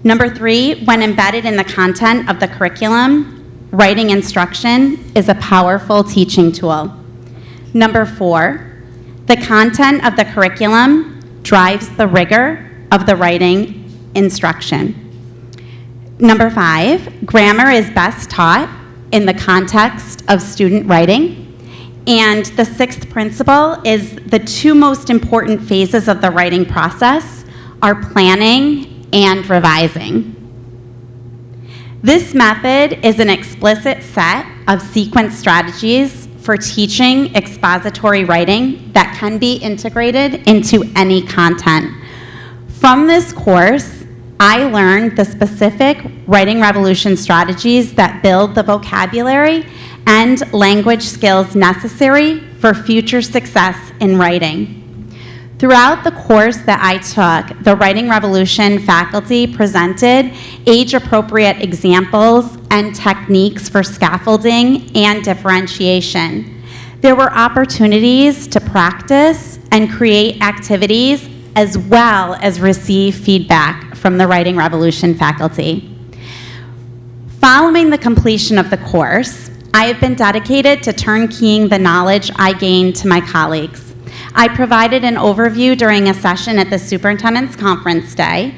Number 3, when embedded in the content of the curriculum, writing instruction is a powerful teaching tool. Number 4, the content of the curriculum drives the rigor of the writing instruction. Number 5, grammar is best taught in the context of student writing. And the 6th principle is the 2 most important phases of the writing process are planning and revising. This method is an explicit set of sequence strategies for teaching expository writing that can be integrated into any content. From this course, I learned the specific writing revolution strategies that build the vocabulary and language skills necessary for future success in writing. Throughout the course that I took, the Writing Revolution faculty presented age-appropriate examples and techniques for scaffolding and differentiation. There were opportunities to practice and create activities as well as receive feedback from the Writing Revolution faculty. Following the completion of the course, I have been dedicated to turnkeying the knowledge I gained to my colleagues. I provided an overview during a session at the Superintendent's Conference Day,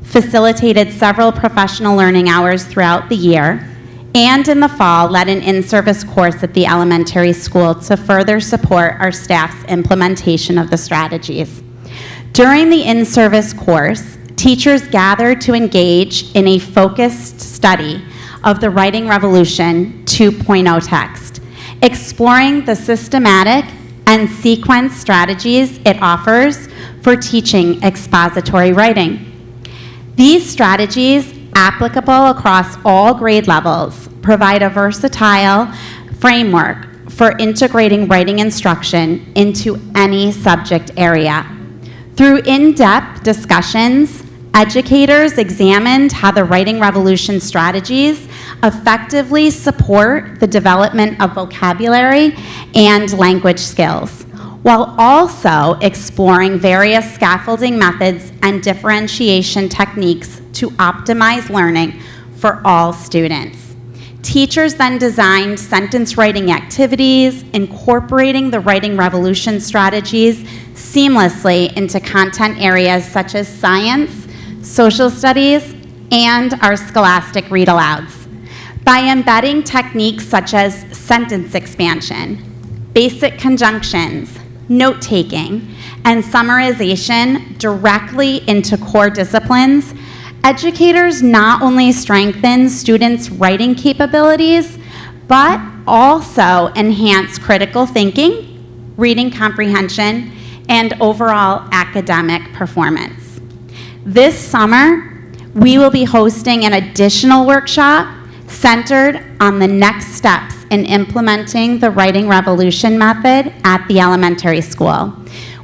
facilitated several professional learning hours throughout the year, and in the fall led an in-service course at the elementary school to further support our staff's implementation of the strategies. During the in-service course, teachers gathered to engage in a focused study of the Writing Revolution 2.0 text, exploring the systematic and sequence strategies it offers for teaching expository writing. These strategies, applicable across all grade levels, provide a versatile framework for integrating writing instruction into any subject area. Through in-depth discussions, educators examined how the Writing Revolution strategies effectively support the development of vocabulary and language skills, while also exploring various scaffolding methods and differentiation techniques to optimize learning for all students. Teachers then designed sentence writing activities, incorporating the Writing Revolution strategies seamlessly into content areas such as science, social studies, and our scholastic read-alouds. By embedding techniques such as sentence expansion, basic conjunctions, note-taking, and summarization directly into core disciplines, educators not only strengthen students' writing capabilities, but also enhance critical thinking, reading comprehension, and overall academic performance. This summer, we will be hosting an additional workshop centered on the next steps in implementing the Writing Revolution method at the elementary school.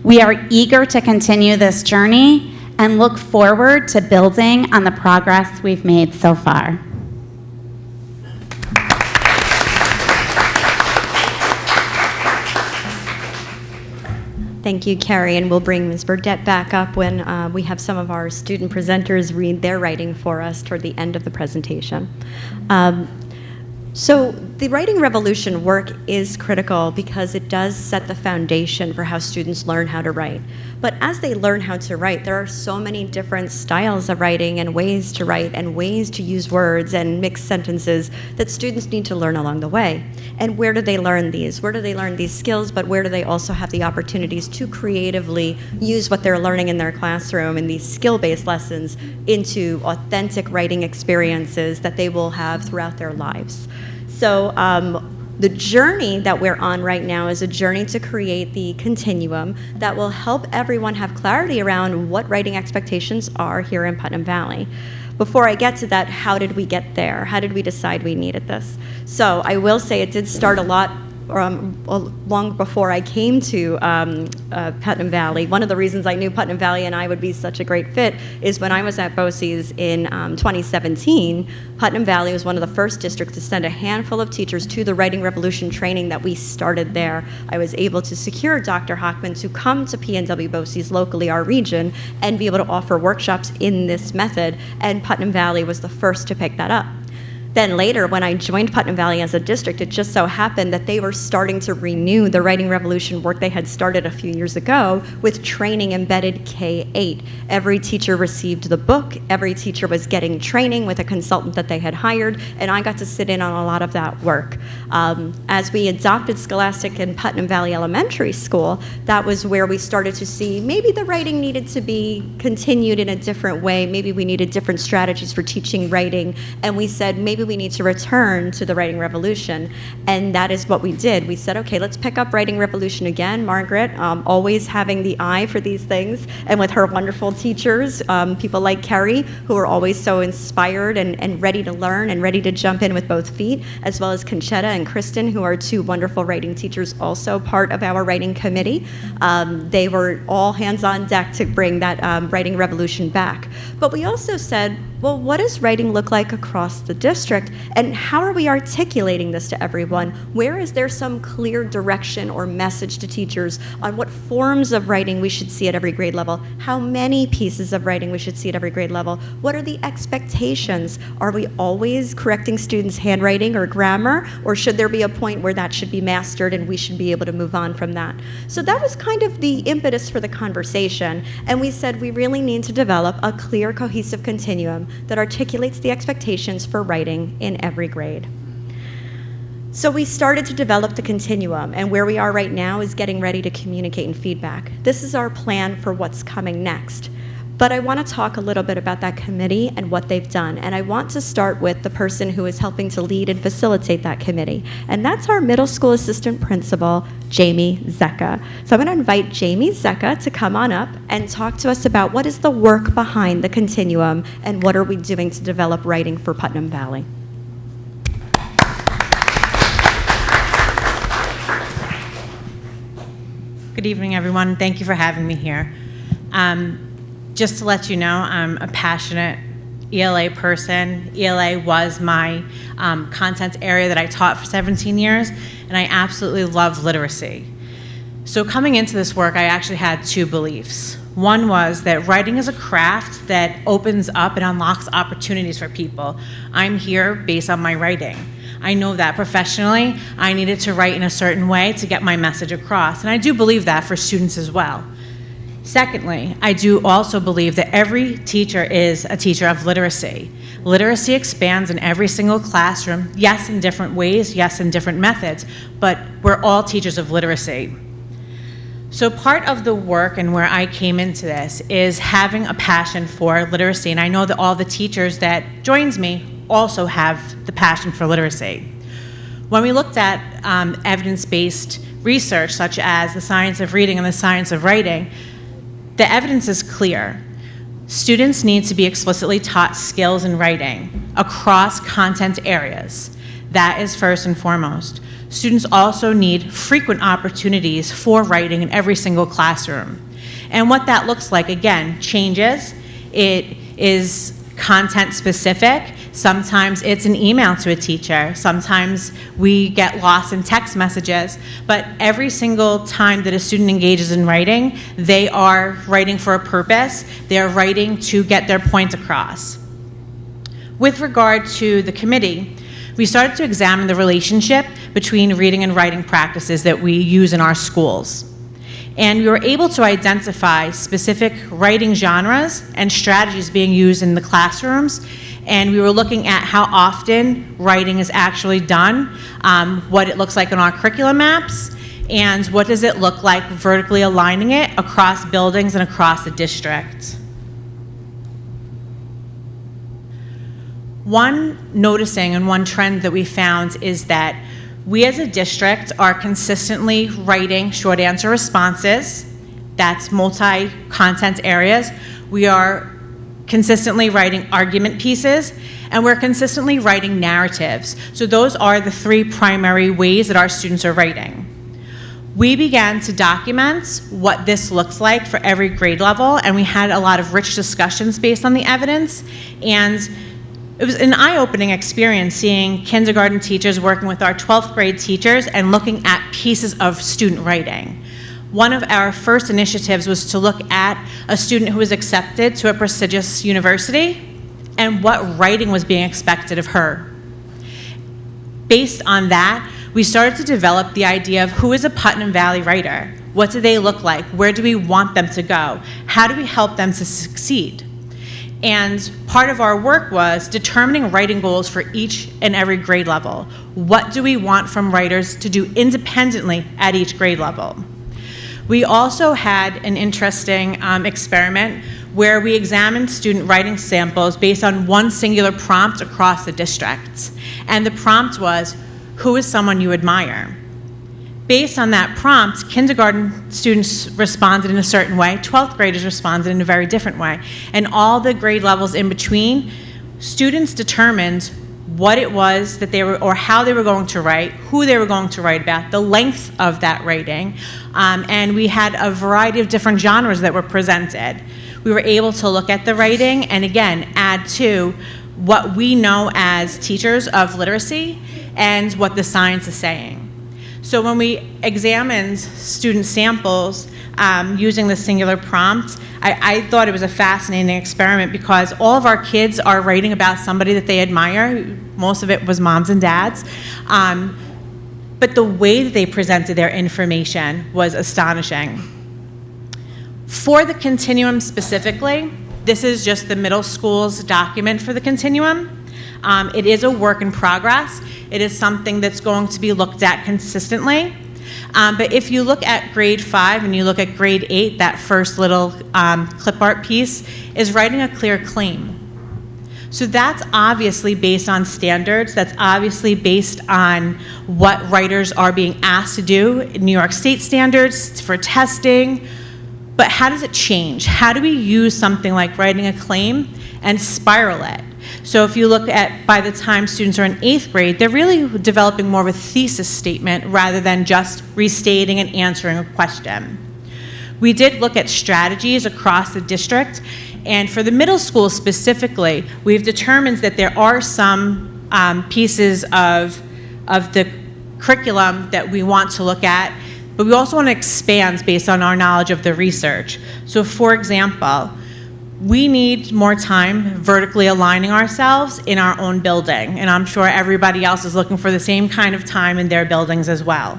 We are eager to continue this journey and look forward to building on the progress we've made so far. Thank you, Carrie, and we'll bring Ms. Burdette back up when we have some of our student presenters read their writing for us toward the end of the presentation. So the Writing Revolution work is critical because it does set the foundation for how students learn how to write. But as they learn how to write, there are so many different styles of writing and ways to write and ways to use words and mix sentences that students need to learn along the way. And where do they learn these? Where do they learn these skills, but where do they also have the opportunities to creatively use what they're learning in their classroom and these skill-based lessons into authentic writing experiences that they will have throughout their lives? So the journey that we're on right now is a journey to create the continuum that will help everyone have clarity around what writing expectations are here in Putnam Valley. Before I get to that, how did we get there? How did we decide we needed this? So I will say it did start a lot long before I came to Putnam Valley. One of the reasons I knew Putnam Valley and I would be such a great fit is when I was at BOCES in 2017, Putnam Valley was one of the first districts to send a handful of teachers to the Writing Revolution training that we started there. I was able to secure Dr. Hockman to come to PNW BOCES locally, our region, and be able to offer workshops in this method, and Putnam Valley was the first to pick that up. Then later, when I joined Putnam Valley as a district, it just so happened that they were starting to renew the Writing Revolution work they had started a few years ago with training embedded K-8. Every teacher received the book, every teacher was getting training with a consultant that they had hired, and I got to sit in on a lot of that work. As we adopted Scholastic in Putnam Valley Elementary School, that was where we started to see maybe the writing needed to be continued in a different way, maybe we needed different strategies for teaching writing, and we said maybe we need to return to the Writing Revolution, and that is what we did. We said, okay, let's pick up Writing Revolution again. Margaret, always having the eye for these things, and with her wonderful teachers, people like Kerry, who are always so inspired and ready to learn and ready to jump in with both feet, as well as Conchetta and Kristen, who are two wonderful writing teachers, also part of our writing committee. They were all hands on deck to bring that Writing Revolution back. But we also said, well, what does writing look like across the district, and how are we articulating this to everyone? Where is there some clear direction or message to teachers on what forms of writing we should see at every grade level, how many pieces of writing we should see at every grade level, what are the expectations? Are we always correcting students' handwriting or grammar, or should there be a point where that should be mastered and we should be able to move on from that? So that was kind of the impetus for the conversation, and we said we really need to develop a clear, cohesive continuum that articulates the expectations for writing in every grade. So we started to develop the continuum, and where we are right now is getting ready to communicate and feedback. This is our plan for what's coming next. But I want to talk a little bit about that committee and what they've done. And I want to start with the person who is helping to lead and facilitate that committee. And that's our middle school assistant principal, Jamie Zecca. So I'm going to invite Jamie Zecca to come on up and talk to us about what is the work behind the continuum and what are we doing to develop writing for Putnam Valley. Good evening, everyone. Thank you for having me here. Just to let you know, I'm a passionate ELA person. ELA was my content area that I taught for 17 years, and I absolutely love literacy. So coming into this work, I actually had two beliefs. One was that writing is a craft that opens up and unlocks opportunities for people. I'm here based on my writing. I know that professionally, I needed to write in a certain way to get my message across, and I do believe that for students as well. Secondly, I do also believe that every teacher is a teacher of literacy. Literacy expands in every single classroom, yes, in different ways, yes, in different methods, but we're all teachers of literacy. So part of the work and where I came into this is having a passion for literacy, and I know that all the teachers that joins me also have the passion for literacy. When we looked at evidence-based research, such as the science of reading and the science of writing, the evidence is clear. Students need to be explicitly taught skills in writing across content areas. That is first and foremost. Students also need frequent opportunities for writing in every single classroom. And what that looks like, again, changes. It is content specific. Sometimes it's an email to a teacher. Sometimes we get lost in text messages. But every single time that a student engages in writing, they are writing for a purpose. They are writing to get their point across. With regard to the committee, we started to examine the relationship between reading and writing practices that we use in our schools. And we were able to identify specific writing genres and strategies being used in the classrooms. And we were looking at how often writing is actually done, what it looks like in our curriculum maps, and what does it look like vertically aligning it across buildings and across the district. One noticing and one trend that we found is that we as a district are consistently writing short answer responses. That's multi-content areas. We are consistently writing argument pieces, And we're consistently writing narratives. So those are the 3 primary ways that our students are writing. We began to document what this looks like for every grade level, and we had a lot of rich discussions based on the evidence. And it was an eye-opening experience seeing kindergarten teachers working with our 12th grade teachers and looking at pieces of student writing. One of our first initiatives was to look at a student who was accepted to a prestigious university and what writing was being expected of her. Based on that, we started to develop the idea of who is a Putnam Valley writer? What do they look like? Where do we want them to go? How do we help them to succeed? And part of our work was determining writing goals for each and every grade level. What do we want from writers to do independently at each grade level? We also had an interesting experiment where we examined student writing samples based on one singular prompt across the district. And the prompt was, who is someone you admire? Based on that prompt, kindergarten students responded in a certain way, 12th graders responded in a very different way. And all the grade levels in between, students determined what it was that they were, or how they were going to write, who they were going to write about, the length of that writing, and we had a variety of different genres that were presented. We were able to look at the writing and again add to what we know as teachers of literacy and what the science is saying. So when we examined student samples using the singular prompt, I thought it was a fascinating experiment because all of our kids are writing about somebody that they admire. Most of it was moms and dads. But the way that they presented their information was astonishing. For the continuum specifically, this is just the middle school's document for the continuum. It is a work in progress. It is something that's going to be looked at consistently. But if you look at grade 5 and you look at grade 8, that first little clip art piece is writing a clear claim. So that's obviously based on standards. That's obviously based on what writers are being asked to do in New York State standards for testing. But how does it change? How do we use something like writing a claim and spiral it? So if you look at, by the time students are in 8th grade, they're really developing more of a thesis statement rather than just restating and answering a question. We did look at strategies across the district, and for the middle school specifically, we've determined that there are some pieces of the curriculum that we want to look at, but we also want to expand based on our knowledge of the research. So for example, we need more time vertically aligning ourselves in our own building, and I'm sure everybody else is looking for the same kind of time in their buildings as well.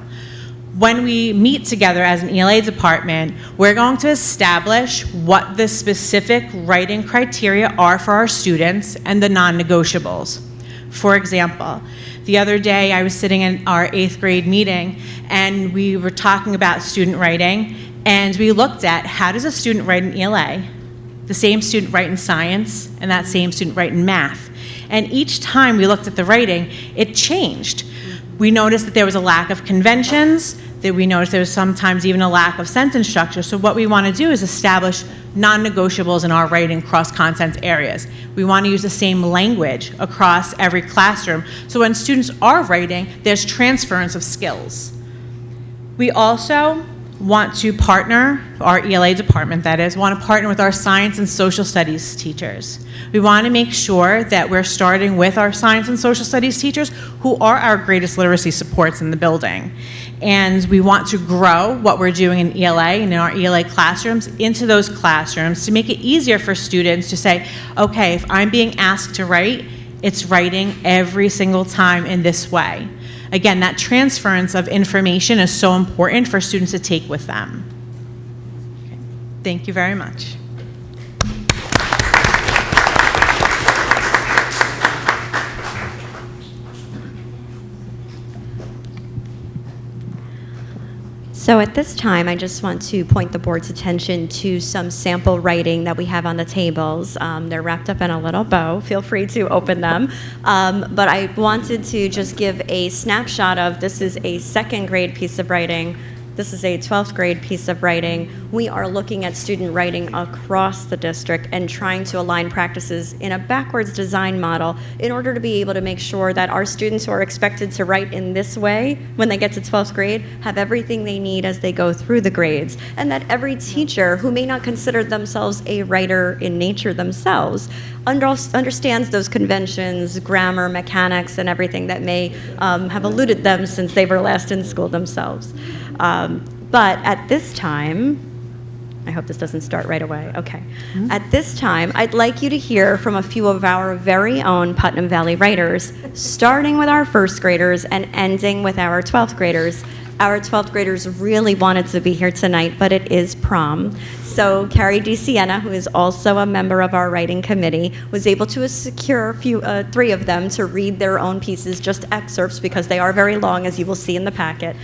When we meet together as an ELA department, we're going to establish what the specific writing criteria are for our students and the non-negotiables. For example, the other day I was sitting in our 8th grade meeting and we were talking about student writing, and we looked at how does a student write in ELA, the same student write in science, and that same student write in math. And each time we looked at the writing, it changed. We noticed that there was a lack of conventions, that we noticed there was sometimes even a lack of sentence structure. So what we want to do is establish non-negotiables in our writing cross-content areas. We want to use the same language across every classroom. So when students are writing, there's transference of skills. We also want to partner, our ELA department that is, want to partner with our science and social studies teachers. We want to make sure that we're starting with our science and social studies teachers who are our greatest literacy supports in the building. And we want to grow what we're doing in ELA and in our ELA classrooms into those classrooms to make it easier for students to say, okay, if I'm being asked to write, it's writing every single time in this way. Again, that transference of information is so important for students to take with them. Okay. Thank you very much. So at this time, I just want to point the board's attention to some sample writing that we have on the tables. They're wrapped up in a little bow. Feel free to open them. But I wanted to just give a snapshot of this is a 2nd grade piece of writing. This is a 12th grade piece of writing. we are looking at student writing across the district and trying to align practices in a backwards design model in order to be able to make sure that our students who are expected to write in this way when they get to 12th grade have everything they need as they go through the grades, and that every teacher who may not consider themselves a writer in nature themselves understands those conventions, grammar, mechanics, and everything that may have eluded them since they were last in school themselves. But at this time, I hope this doesn't start right away. Okay. At this time, I'd like you to hear from a few of our very own Putnam Valley writers, starting with our first graders and ending with our 12th graders. Our 12th graders really wanted to be here tonight, but it is prom. So Carrie DeSiena, who is also a member of our writing committee, was able to secure three of them to read their own pieces, just excerpts, because they are very long, as you will see in the packet.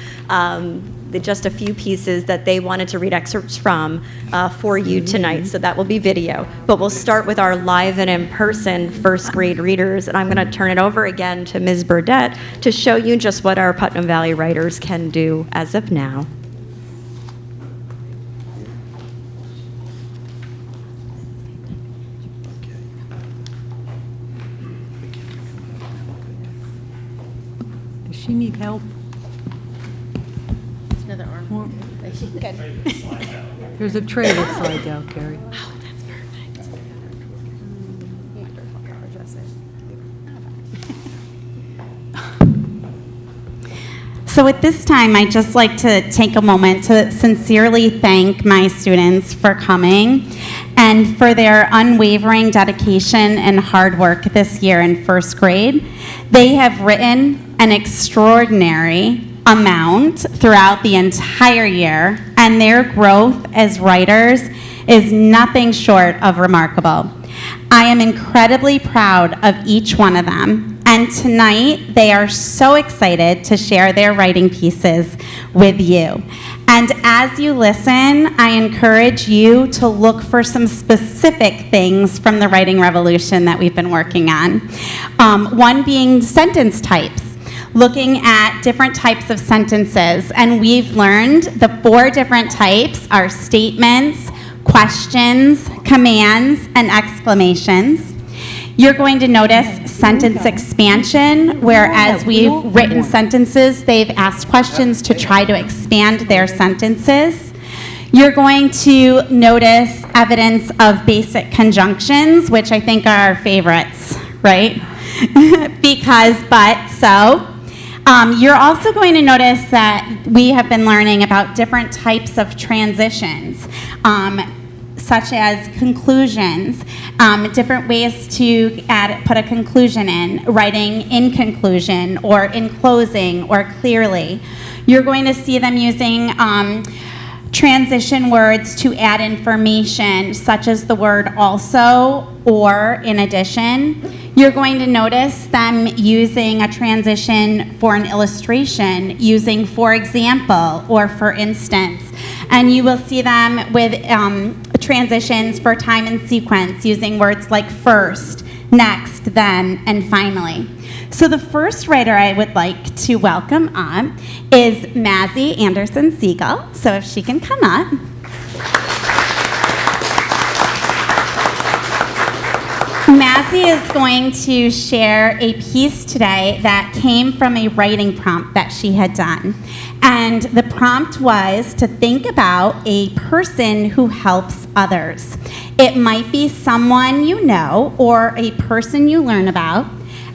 Just a few pieces that they wanted to read excerpts from for you tonight, so that will be video. But we'll start with our live and in-person first grade readers, and I'm going to turn it over again to Ms. Burdette to show you just what our Putnam Valley writers can do as of now. Does she need help? Another arm. Good. There's a tray that slides out, Carrie. Oh, that's perfect. So at this time, I'd just like to take a moment to sincerely thank my students for coming and for their unwavering dedication and hard work this year in first grade. They have written an extraordinary amount throughout the entire year, and their growth as writers is nothing short of remarkable. I am incredibly proud of each one of them, and tonight they are so excited to share their writing pieces with you. And as you listen, I encourage you to look for some specific things from the writing revolution that we've been working on. One being sentence types. Looking at different types of sentences, and we've learned the 4 different types are statements, questions, commands, and exclamations. You're going to notice sentence expansion, where as we've written sentences, they've asked questions to try to expand their sentences. You're going to notice evidence of basic conjunctions, which I think are our favorites, right? Because, but, so. You're also going to notice that we have been learning about different types of transitions, such as conclusions, different ways to put a conclusion in, writing in conclusion or in closing or clearly. You're going to see them using transition words to add information, such as the word also or in addition. You're going to notice them using a transition for an illustration, using for example or for instance. And you will see them with transitions for time and sequence, using words like first, next, then, and finally. So the first writer I would like to welcome up is Mazzie Anderson Siegel. So if she can come up. Mazzie is going to share a piece today that came from a writing prompt that she had done. And the prompt was to think about a person who helps others. It might be someone you know or a person you learn about,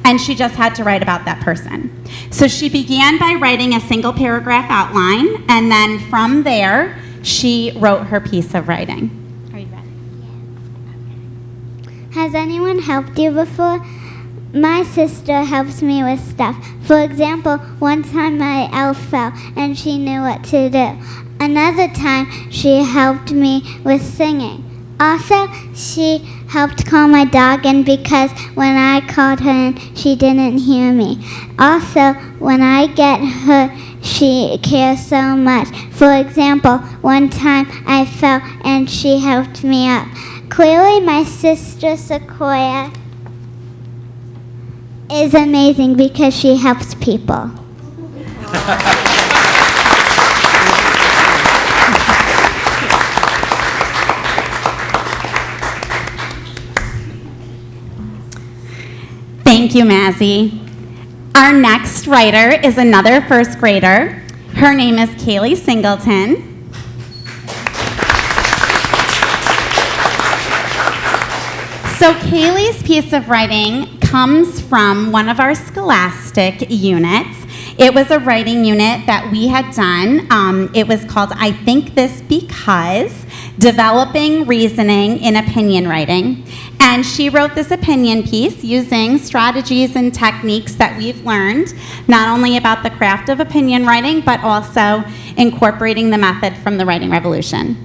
and she just had to write about that person. So she began by writing a single paragraph outline, and then from there, she wrote her piece of writing. Are you ready? Has anyone helped you before? My sister helps me with stuff. For example, one time my elf fell and she knew what to do. Another time she helped me with singing. Also, she helped call my dog in because when I called her in, she didn't hear me. Also, when I get hurt, she cares so much. For example, one time I fell and she helped me up. Clearly, my sister Sequoia is amazing because she helps people. Thank you, Mazzy. Our next writer is another first grader. Her name is Kaylee Singleton. So Kaylee's piece of writing comes from one of our scholastic units. It was a writing unit that we had done. It was called I Think This Because, Developing Reasoning in Opinion Writing. And she wrote this opinion piece using strategies and techniques that we've learned, not only about the craft of opinion writing, but also incorporating the method from the Writing Revolution.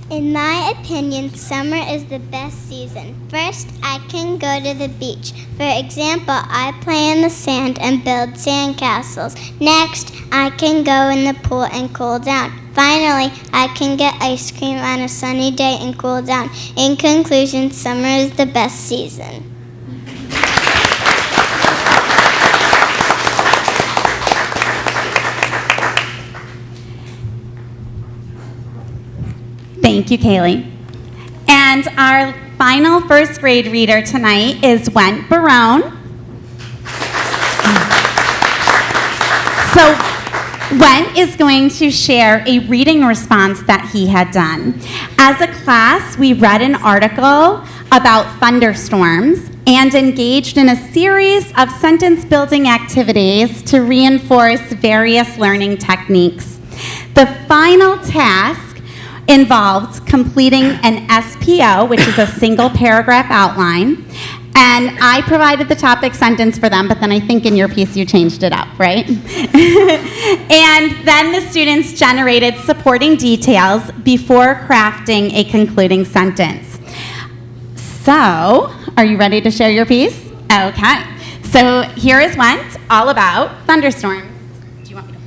In my opinion, summer is the best season. First, I can go to the beach. For example, I play in the sand and build sand castles. Next, I can go in the pool and cool down. Finally, I can get ice cream on a sunny day and cool down. In conclusion, summer is the best season. Thank you, Kaylee. And our final first grade reader tonight is Went Barone. So Went is going to share a reading response that he had done. As a class, we read an article about thunderstorms and engaged in a series of sentence building activities to reinforce various learning techniques. The final task involved completing an SPO, which is a single paragraph outline, and I provided the topic sentence for them, but then I think in your piece you changed it up, right? And then the students generated supporting details before crafting a concluding sentence. So, are you ready to share your piece? Okay. So here is Went, all about thunderstorms. Do you want me to?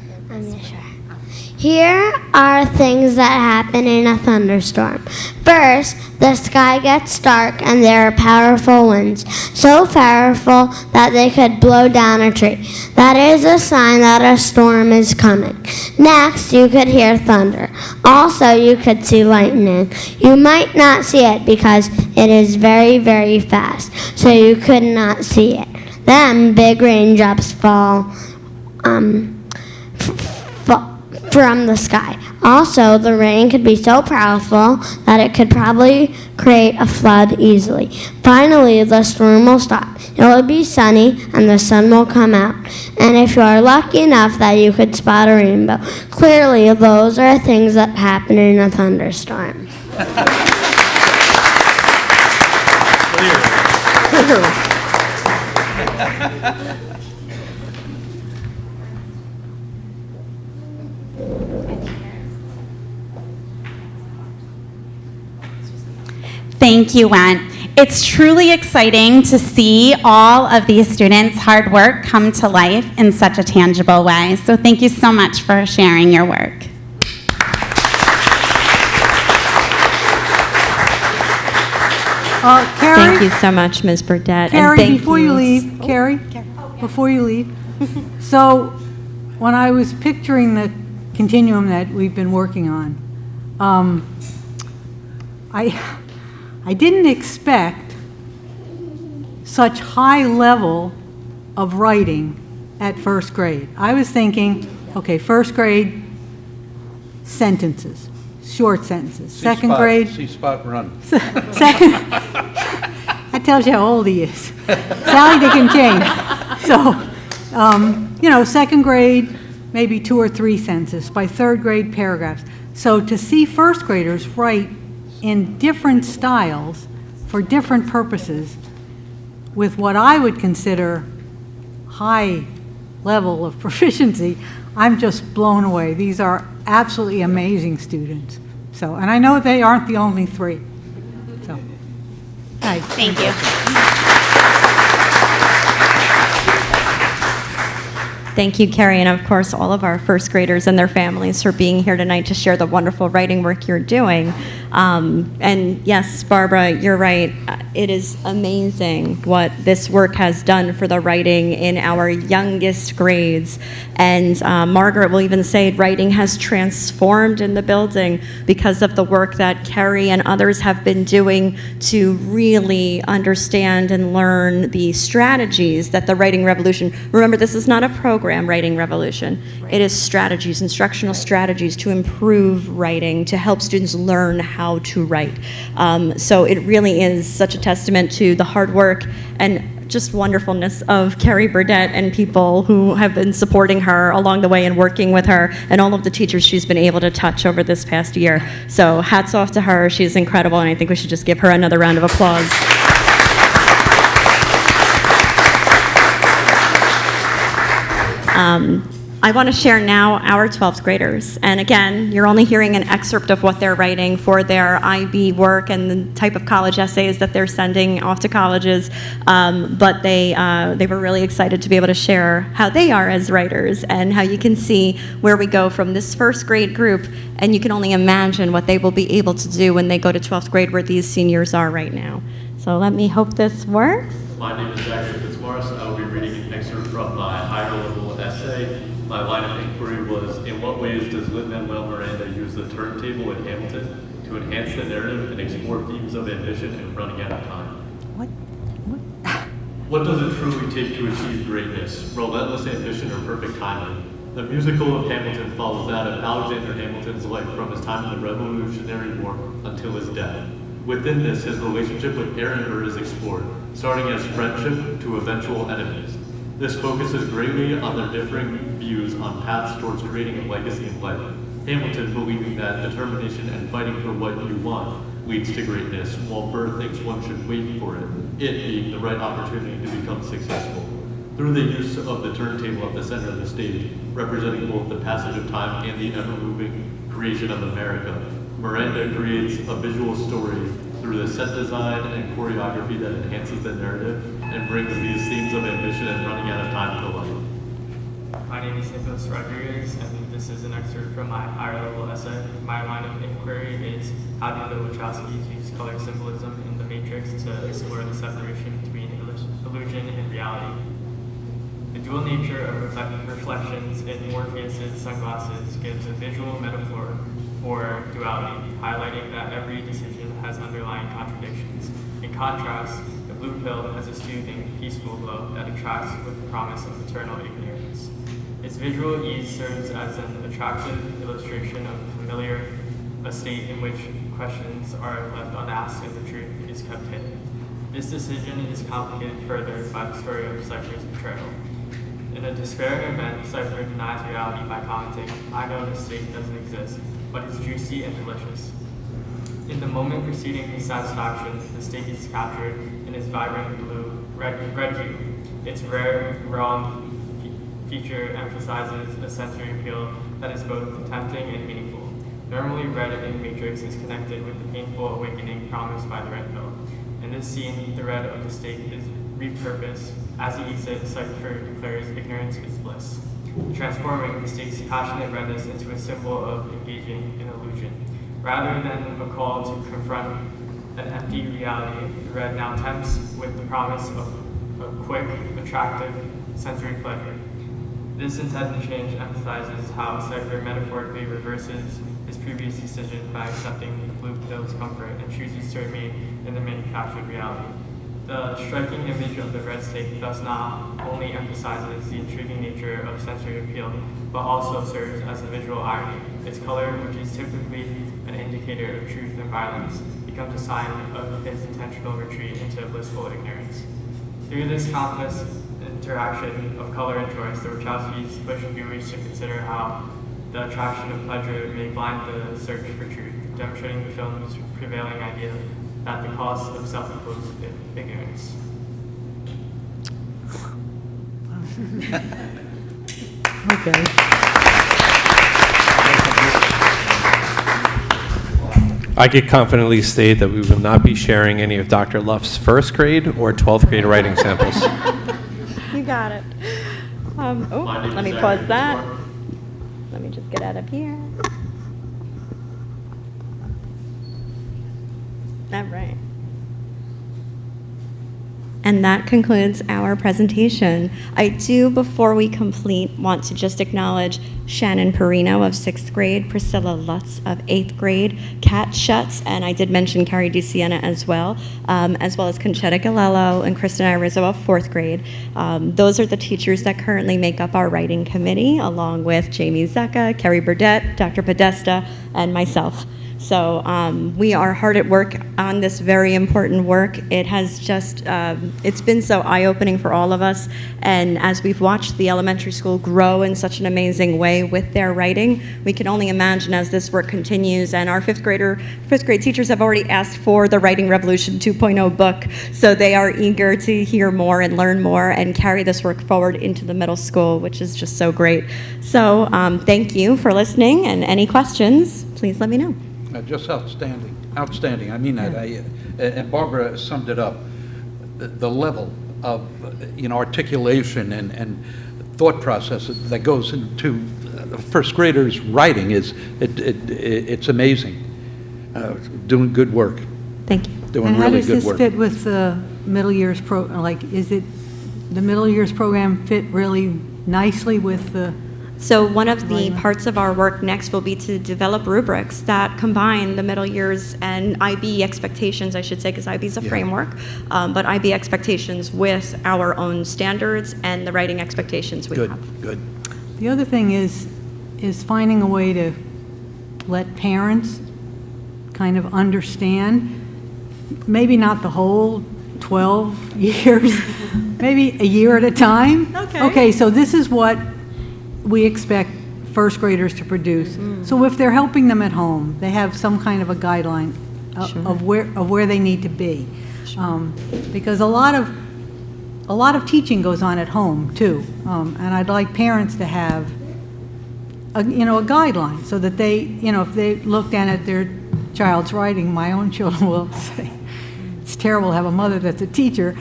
Here are things that happen in a thunderstorm. First, the sky gets dark and there are powerful winds, so powerful that they could blow down a tree. That is a sign that a storm is coming. Next, you could hear thunder. Also, you could see lightning. You might not see it because it is very, very fast, so you could not see it. Then, big raindrops fall from the sky. Also, the rain could be so powerful that it could probably create a flood easily. Finally, the storm will stop. It will be sunny and the sun will come out. And if you are lucky enough that you could spot a rainbow, clearly those are things that happen in a thunderstorm. Thank you, Went. It's truly exciting to see all of these students' hard work come to life in such a tangible way. So thank you so much for sharing your work. Carrie? Thank you so much, Ms. Burdett. Carrie, and thank before you leave, Carrie, before you leave, so when I was picturing the continuum that we've been working on, I didn't expect such high level of writing at first grade. I was thinking, okay, first grade, sentences, short sentences. Second grade, See Spot run. second, that tells you how old he is. Sally Dick Jane. So, second grade, maybe 2 or 3 sentences. By third grade, paragraphs. So to see first graders write in different styles for different purposes with what I would consider high level of proficiency, I'm just blown away. These are absolutely amazing students. So, and I know they aren't the only 3. So, hi. Thank you. Thank you, Carrie, and of course, all of our first graders and their families for being here tonight to share the wonderful writing work you're doing. And yes, Barbara, you're right. It is amazing what this work has done for the writing in our youngest grades. And Margaret will even say writing has transformed in the building because of the work that Carrie and others have been doing to really understand and learn the strategies that the writing revolution. Remember, this is not a program, Writing Revolution. It is strategies, instructional strategies to improve writing, to help students learn how to write. So it really is such a testament to the hard work and just wonderfulness of Carrie Burdett and people who have been supporting her along the way and working with her, and all of the teachers she's been able to touch over this past year. So hats off to her. She's incredible, and I think we should just give her another round of applause. I want to share now our 12th graders. And again, you're only hearing an excerpt of what they're writing for their IB work and the type of college essays that they're sending off to colleges. But they were really excited to be able to share how they are as writers and how you can see where we go from this first grade group. And you can only imagine what they will be able to do when they go to 12th grade where these seniors are right now. So let me hope this works. My name is Zachary Fitzmaurice. I will be reading an excerpt from my higher level essay. My line of inquiry was, in what ways does Lin-Manuel Miranda use the turntable in Hamilton to enhance the narrative and explore themes of ambition and running out of time? What does it truly take to achieve greatness, relentless ambition, or perfect timing? The musical of Hamilton follows that of Alexander Hamilton's life from his time in the Revolutionary War until his death. Within this, his relationship with Aaron Burr is explored, starting as friendship to eventual enemies. This focuses greatly on their differing views on paths towards creating a legacy in life. Hamilton believing that determination and fighting for what you want leads to greatness, while Burr thinks one should wait for it being the right opportunity to become successful. Through the use of the turntable at the center of the stage, representing both the passage of time and the ever-moving creation of America, Miranda creates a visual story through the set design and choreography that enhances the narrative and brings these themes of ambition and running out of time to life. My name is Nicholas Rodriguez, and this is an excerpt from my higher level essay. My line of inquiry is, how do the Wachowskis use color symbolism in The Matrix to explore the separation between illusion and reality? The dual nature of reflections in Morpheus's sunglasses gives a visual metaphor for duality, highlighting that every decision has underlying contradictions. In contrast, the blue pill has a soothing, peaceful glow that attracts with the promise of eternal ignorance. Its visual ease serves as an attractive illustration of a state in which questions are left unasked and the truth is kept hidden. This decision is complicated further by the story of Cypher's betrayal. In a despairing event, Cypher denies reality by commenting, "I know this state doesn't exist, but it's juicy and delicious." In the moment preceding his satisfaction, the steak is captured in its vibrant red hue. Its rare, raw feature emphasizes a sensory appeal that is both tempting and meaningful. Normally, red in Matrix is connected with the painful awakening promised by the red pill. In this scene, the red of the steak is repurposed. As he eats it, Cypher declares ignorance is bliss, transforming the steak's passionate redness into a symbol of engaging in illusion. Rather than a call to confront an empty reality, the red now tempts with the promise of a quick, attractive sensory pleasure. This intended change emphasizes how Cypher metaphorically reverses his previous decision by accepting the blue pill's comfort and chooses to remain in the manufactured reality. The striking image of the red steak thus not only emphasizes the intriguing nature of sensory appeal, but also serves as a visual irony. Its color, which is typically an indicator of truth and violence, becomes a sign of his intentional retreat into blissful ignorance. Through this complex interaction of color and choice, the Wachowskis push viewers to consider how the attraction of pleasure may blind the search for truth, demonstrating the film's prevailing idea that the cost of self-imposed ignorance. Okay. I could confidently state that we will not be sharing any of Dr. Luff's first grade or 12th grade writing samples. You got it. My name Let is me Zachary pause that. Bismarck. Let me just get out of here. All right. And that concludes our presentation. I do, before we complete, want to just acknowledge Shannon Perino of 6th grade, Priscilla Lutz of 8th grade, Kat Schutz, and I did mention Carrie DeSiena as well as Conchetta Galello and Kristen Rizzo of 4th grade. Those are the teachers that currently make up our writing committee, along with Jamie Zecca, Carrie Burdett, Dr. Podesta, and myself. So we are hard at work on this very important work. It has just, it's been so eye-opening for all of us. And as we've watched the elementary school grow in such an amazing way with their writing, we can only imagine as this work continues. And our fifth grade teachers have already asked for the Writing Revolution 2.0 book. So they are eager to hear more and learn more and carry this work forward into the middle school, which is just so great. So thank you for listening, and any questions, please let me know. Just outstanding, outstanding. I mean that. And Barbara summed it up. The level of articulation and thought process that goes into first graders' writing it's amazing. Doing good work. Thank you. Doing really good And how does work. this fit with the middle years is it the middle years program fit really nicely with the? So one of the parts of our work next will be to develop rubrics that combine the middle years and IB expectations, I should say, because IB is a framework, but IB expectations with our own standards and the writing expectations we have. Good. The other thing is finding a way to let parents kind of understand, maybe not the whole 12 years, maybe a year at a time. Okay, so this is what we expect first graders to produce. So if they're helping them at home, they have some kind of a guideline of where they need to be, because a lot of teaching goes on at home too, and I'd like parents to have a guideline so that they, if they look down at their child's writing, my own children will say, it's terrible to have a mother that's a teacher.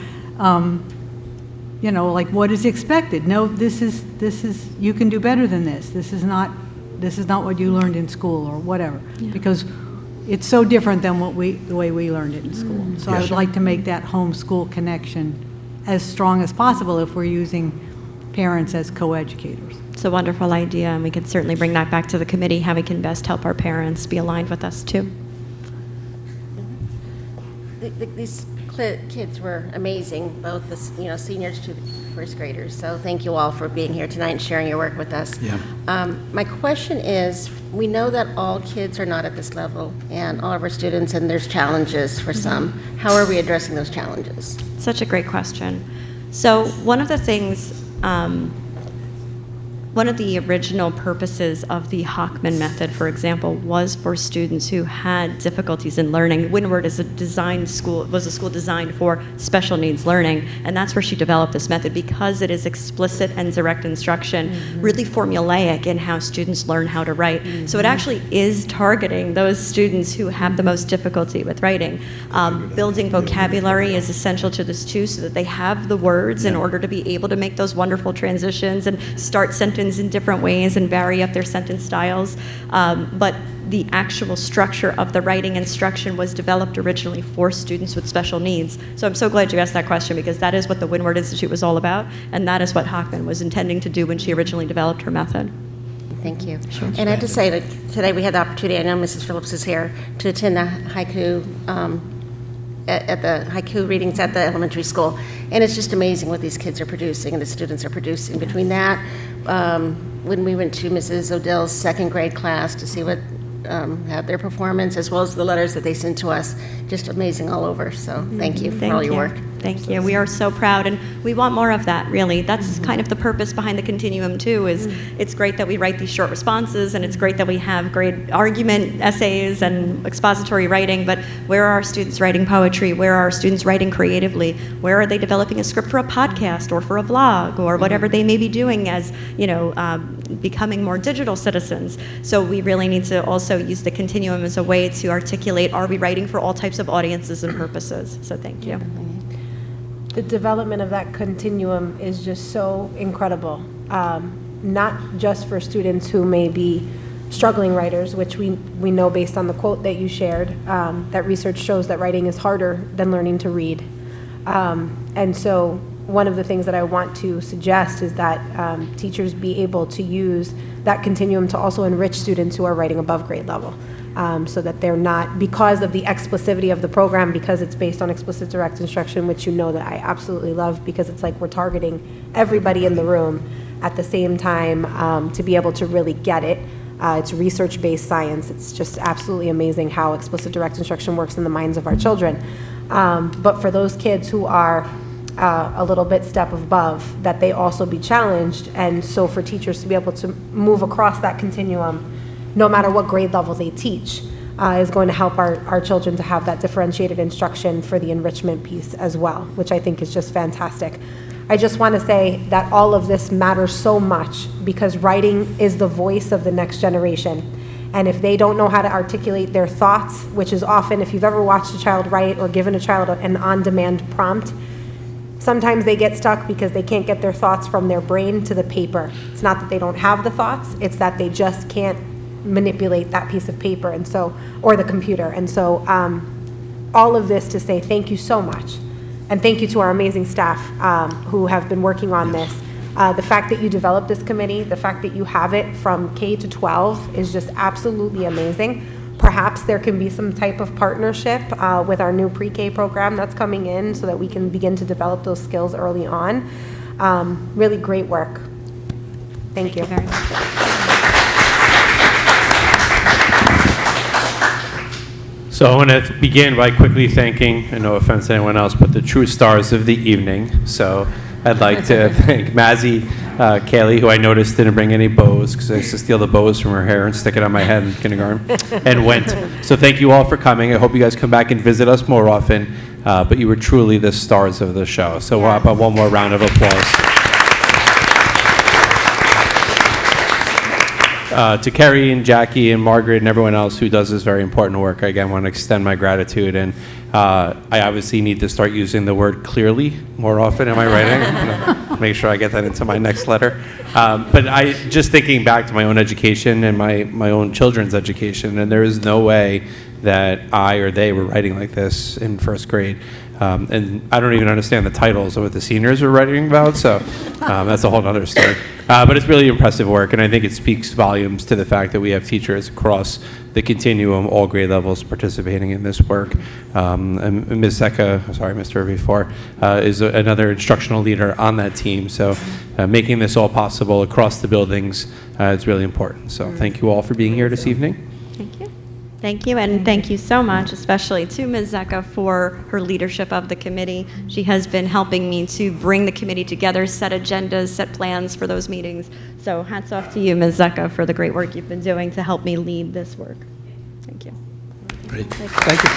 Like what is expected? No, this is you can do better than this. This is not what you learned in school or whatever, because it's so different than the way we learned it in school. So I would like to make that home-school connection as strong as possible if we're using parents as co-educators. It's a wonderful idea, and we can certainly bring that back to the committee, how we can best help our parents be aligned with us too. These kids were amazing, both the seniors to first graders. So thank you all for being here tonight and sharing your work with us. My question is, we know that all kids are not at this level, and all of our students, and there's challenges for some. How are we addressing those challenges? Such a great question. So one of the things, one of the original purposes of the Hockman method, for example, was for students who had difficulties in learning. Windward is was a school designed for special needs learning, and that's where she developed this method because it is explicit and direct instruction, really formulaic in how students learn how to write. So it actually is targeting those students who have the most difficulty with writing. Building vocabulary is essential to this too, so that they have the words in order to be able to make those wonderful transitions and start sentences in different ways and vary up their sentence styles. But the actual structure of the writing instruction was developed originally for students with special needs. So I'm so glad you asked that question, because that is what the Windward Institute was all about, and that is what Hockman was intending to do when she originally developed her method. Thank you. And I have to say that today we had the opportunity, I know Mrs. Phillips is here, to attend the haiku at the haiku readings at the elementary school, and it's just amazing what these kids are producing and the students are producing. Between that, when we went to Mrs. Odell's second grade class to see what had their performance, as well as the letters that they sent to us, just amazing all over. So thank you for all your work. Thank you. We are so proud, and we want more of that, really. That's kind of the purpose behind the continuum, too, is it's great that we write these short responses, and it's great that we have great argument essays and expository writing, but where are our students writing poetry? Where are our students writing creatively? Where are they developing a script for a podcast or for a vlog or whatever they may be doing as, becoming more digital citizens? So we really need to also use the continuum as a way to articulate, are we writing for all types of audiences and purposes? So thank you. The development of that continuum is just so incredible. not just for students who may be struggling writers, which we know based on the quote that you shared, that research shows that writing is harder than learning to read. And so one of the things that I want to suggest is that teachers be able to use that continuum to also enrich students who are writing above grade level. So that they're not, because of the explicivity of the program, because it's based on explicit direct instruction, which you know that I absolutely love, because it's like we're targeting everybody in the room at the same time to be able to really get it. It's research-based science. It's just absolutely amazing how explicit direct instruction works in the minds of our children. But for those kids who are a little bit step above, that they also be challenged. And so for teachers to be able to move across that continuum, no matter what grade level they teach, is going to help our children to have that differentiated instruction for the enrichment piece as well, which I think is just fantastic. I just want to say that all of this matters so much because writing is the voice of the next generation. And if they don't know how to articulate their thoughts, which is often, if you've ever watched a child write or given a child an on-demand prompt, sometimes they get stuck because they can't get their thoughts from their brain to the paper. It's not that they don't have the thoughts, it's that they just can't manipulate that piece of paper, and so, or the computer. And so all of this to say thank you so much. And thank you to our amazing staff who have been working on this. The fact that you developed this committee, the fact that you have it from K to 12 is just absolutely amazing. Perhaps there can be some type of partnership with our new pre-K program that's coming in so that we can begin to develop those skills early on. Really great work. Thank you. Thank you very much. So I want to begin by quickly thanking, and no offense to anyone else, but the true stars of the evening. So I'd like to thank Mazzy Kaylee, who I noticed didn't bring any bows, because I used to steal the bows from her hair and stick it on my head in kindergarten, and went. So thank you all for coming. I hope you guys come back and visit us more often, but you were truly the stars of the show. So we'll have one more round of applause. To Kerry and Jackie and Margaret and everyone else who does this very important work, I again want to extend my gratitude. And I obviously need to start using the word clearly more often in my writing. I'm gonna make sure I get that into my next letter. But I just thinking back to my own education and my own children's education, and there is no way that I or they were writing like this in first grade. And I don't even understand the titles of what the seniors were writing about, so that's a whole other story. But it's really impressive work, and I think it speaks volumes to the fact that we have teachers across the continuum, all grade levels, participating in this work. And Ms. Zecca, sorry, missed her before, is another instructional leader on that team. So making this all possible across the buildings is really important. So thank you all for being here this evening. Thank you. Thank you, and thank you so much, especially to Ms. Zecca for her leadership of the committee. She has been helping me to bring the committee together, set agendas, set plans for those meetings. So hats off to you, Ms. Zecca, for the great work you've been doing to help me lead this work. Thank you. Great. Thank you.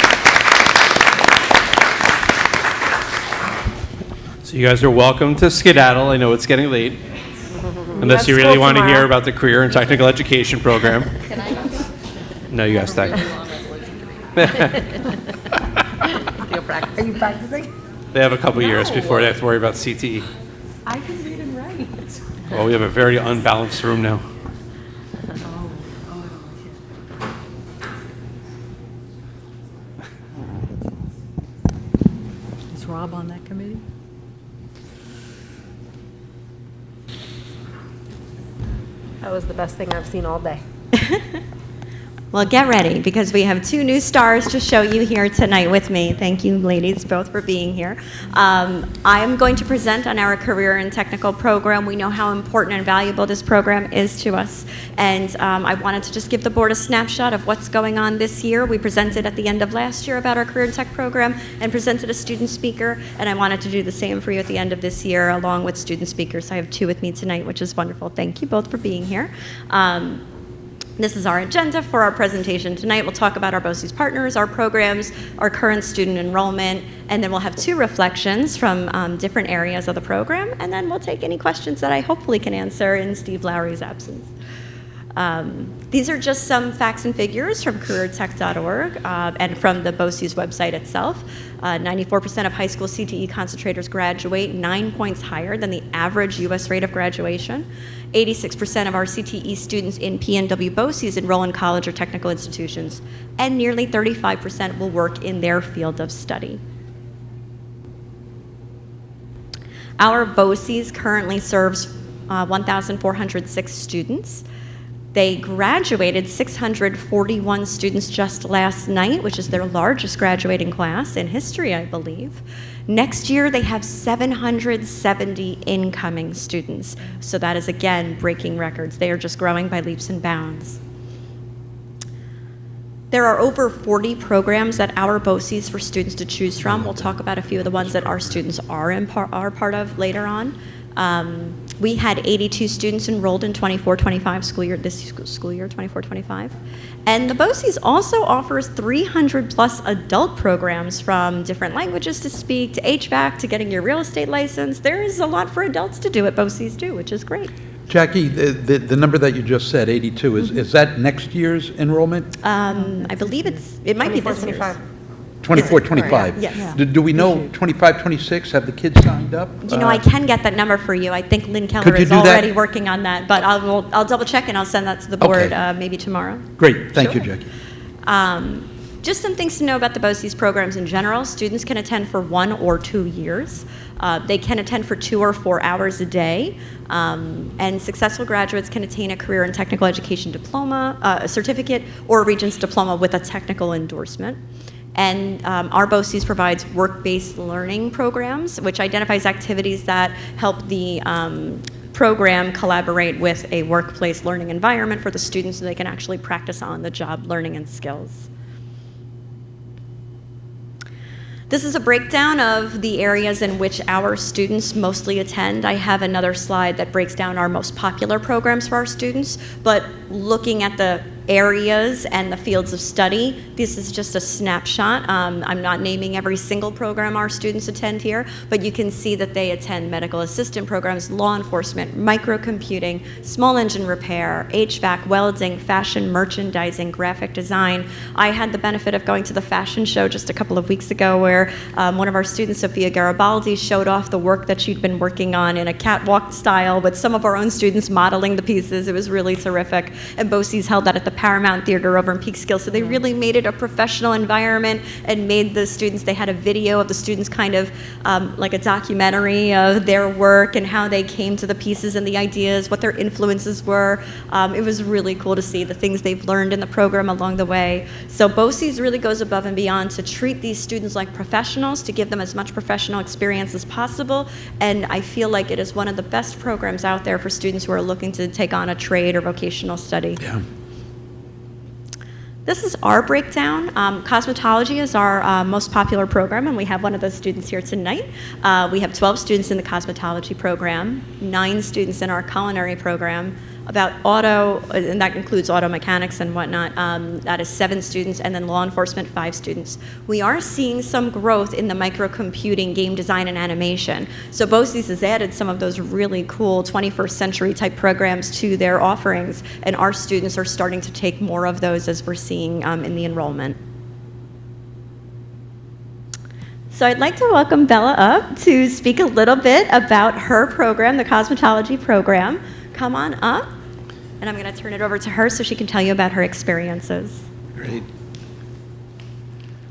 So you guys are welcome to skedaddle. I know it's getting late. Unless you really want to hear about the career and technical education program. No, you guys stay. Are you practicing? They have a couple years before they have to worry about CTE. I can read and write. Well, we have a very unbalanced room now. Is Rob on that committee? That was the best thing I've seen all day. Well, get ready, because we have two new stars to show you here tonight with me. Thank you, ladies, both for being here. I am going to present on our career and technical program. We know how important and valuable this program is to us, and I wanted to just give the board a snapshot of what's going on this year. We presented at the end of last year about our career and tech program and presented a student speaker, and I wanted to do the same for you at the end of this year, along with student speakers. I have two with me tonight, which is wonderful. Thank you both for being here. This is our agenda for our presentation tonight. We'll talk about our BOCES partners, our programs, our current student enrollment, and then we'll have two reflections from different areas of the program, and then we'll take any questions that I hopefully can answer in Steve Lowry's absence. These are just some facts and figures from careertech.org and from the BOCES website itself. 94% of high school CTE concentrators graduate 9 points higher than the average U.S. rate of graduation. 86% of our CTE students in PNW BOCES enroll in college or technical institutions, and nearly 35% will work in their field of study. Our BOCES currently serves 1,406 students. They graduated 641 students just last night, which is their largest graduating class in history, I believe. Next year, they have 770 incoming students. So that is, again, breaking records. They are just growing by leaps and bounds. There are over 40 programs at our BOCES for students to choose from. We'll talk about a few of the ones that our students are part of later on. We had 82 students enrolled in 24-25 school year, this school year, 24-25. And the BOCES also offers 300 plus adult programs, from different languages to speak, to HVAC, to getting your real estate license. There is a lot for adults to do at BOCES too, which is great. Jackie, the number that you just said, 82, is that next year's enrollment? I believe it might be this year's. 24, 25? Yes. Do we know 25, 26? Have the kids signed up? You know, I can get that number for you. I think Lynn Keller Could you is do that? already working on that, but I'll double check and I'll send that to the board maybe tomorrow. Great, thank you, Jackie. Just some things to know about the BOCES programs in general. Students can attend for 1 or 2 years. They can attend for 2 or 4 hours a day. And successful graduates can attain a career and technical education diploma, a certificate, or a Regents diploma with a technical endorsement. And our BOCES provides work-based learning programs, which identifies activities that help the program collaborate with a workplace learning environment for the students so they can actually practice on-the-job learning and skills. This is a breakdown of the areas in which our students mostly attend. I have another slide that breaks down our most popular programs for our students, but looking at the areas and the fields of study, this is just a snapshot. I'm not naming every single program our students attend here, but you can see that they attend medical assistant programs, law enforcement, microcomputing, small engine repair, HVAC, welding, fashion, merchandising, graphic design. I had the benefit of going to the fashion show just a couple of weeks ago where one of our students, Sophia Garibaldi, showed off the work that she'd been working on in a catwalk style with some of our own students modeling the pieces. It was really terrific. And BOCES held that at the Paramount Theater over in Peekskill. So they really made it a professional environment and made the students, they had a video of the students, kind of like a documentary of their work and how they came to the pieces and the ideas, what their influences were. It was really cool to see the things they've learned in the program along the way. So BOCES really goes above and beyond to treat these students like professionals, to give them as much professional experience as possible. And I feel like it is one of the best programs out there for students who are looking to take on a trade or vocational study. Yeah. This is our breakdown. Cosmetology is our most popular program, and we have one of those students here tonight. We have 12 students in the cosmetology program, 9 students in our culinary program, about auto, and that includes auto mechanics and whatnot, that is 7 students, and then law enforcement, 5 students. We are seeing some growth in the microcomputing, game design, and animation. So BOCES has added some of those really cool 21st century type programs to their offerings, and our students are starting to take more of those as we're seeing in the enrollment. So I'd like to welcome Bella up to speak a little bit about her program, the cosmetology program. Come on up, and I'm going to turn it over to her so she can tell you about her experiences. Great.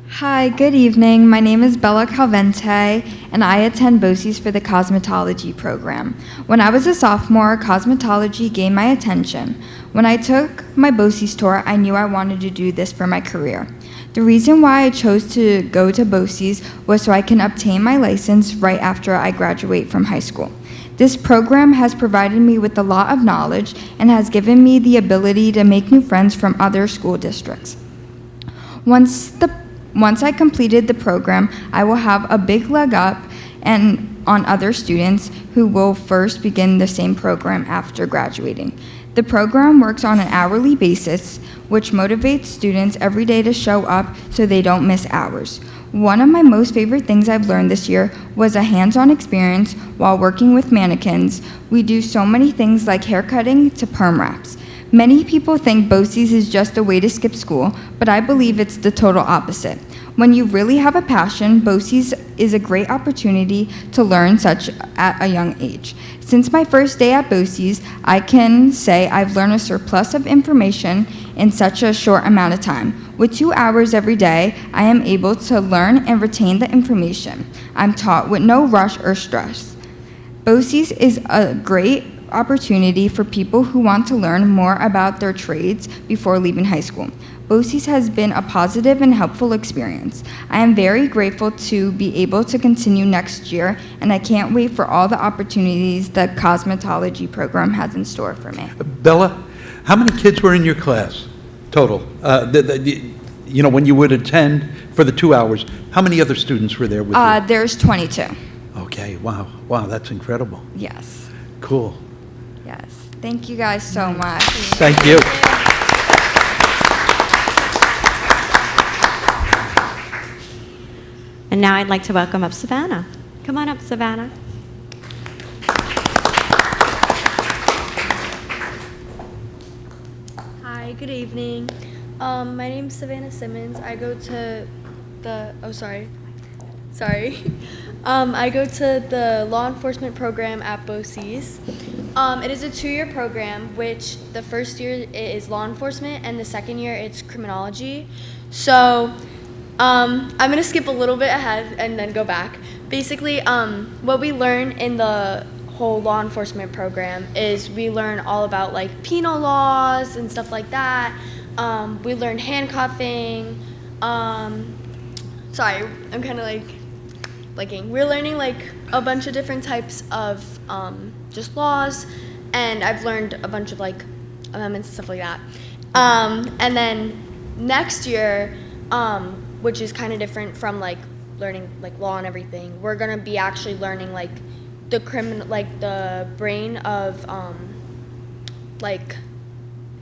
Hi, good evening. My name is Bella Calvente, and I attend BOCES for the cosmetology program. When I was a sophomore, cosmetology gained my attention. When I took my BOCES tour, I knew I wanted to do this for my career. The reason why I chose to go to BOCES was so I can obtain my license right after I graduate from high school. This program has provided me with a lot of knowledge and has given me the ability to make new friends from other school districts. Once I completed the program, I will have a big leg up and on other students who will first begin the same program after graduating. The program works on an hourly basis, which motivates students every day to show up so they don't miss hours. One of my most favorite things I've learned this year was a hands-on experience while working with mannequins. We do so many things like haircutting to perm wraps. Many people think BOCES is just a way to skip school, but I believe it's the total opposite. When you really have a passion, BOCES is a great opportunity to learn such at a young age. Since my first day at BOCES, I can say I've learned a surplus of information in such a short amount of time. With 2 hours every day, I am able to learn and retain the information I'm taught with no rush or stress. BOCES is a great opportunity for people who want to learn more about their trades before leaving high school. BOCES has been a positive and helpful experience. I am very grateful to be able to continue next year, and I can't wait for all the opportunities the cosmetology program has in store for me. Bella, how many kids were in your class total? You know, when you would attend for the 2 hours, how many other students were there with you? There's 22. Okay, wow, wow, that's incredible. Yes. Cool. Yes. Thank you guys so much. Thank you. And now I'd like to welcome up Savannah. Come on up, Savannah. Hi, good evening. My name's Savannah Simmons. I go to the, I go to the law enforcement program at BOCES. It is a 2-year program, which the first year is law enforcement and the second year it's criminology. So I'm going to skip a little bit ahead and then go back. Basically, what we learn in the whole law enforcement program is we learn all about like penal laws and stuff like that. We learn handcuffing. Sorry, I'm kind of like blanking. We're learning like a bunch of different types of just laws, and I've learned a bunch of like amendments and stuff like that. And then next year, which is kind of different from like learning like law and everything, we're gonna be actually learning like the the brain of like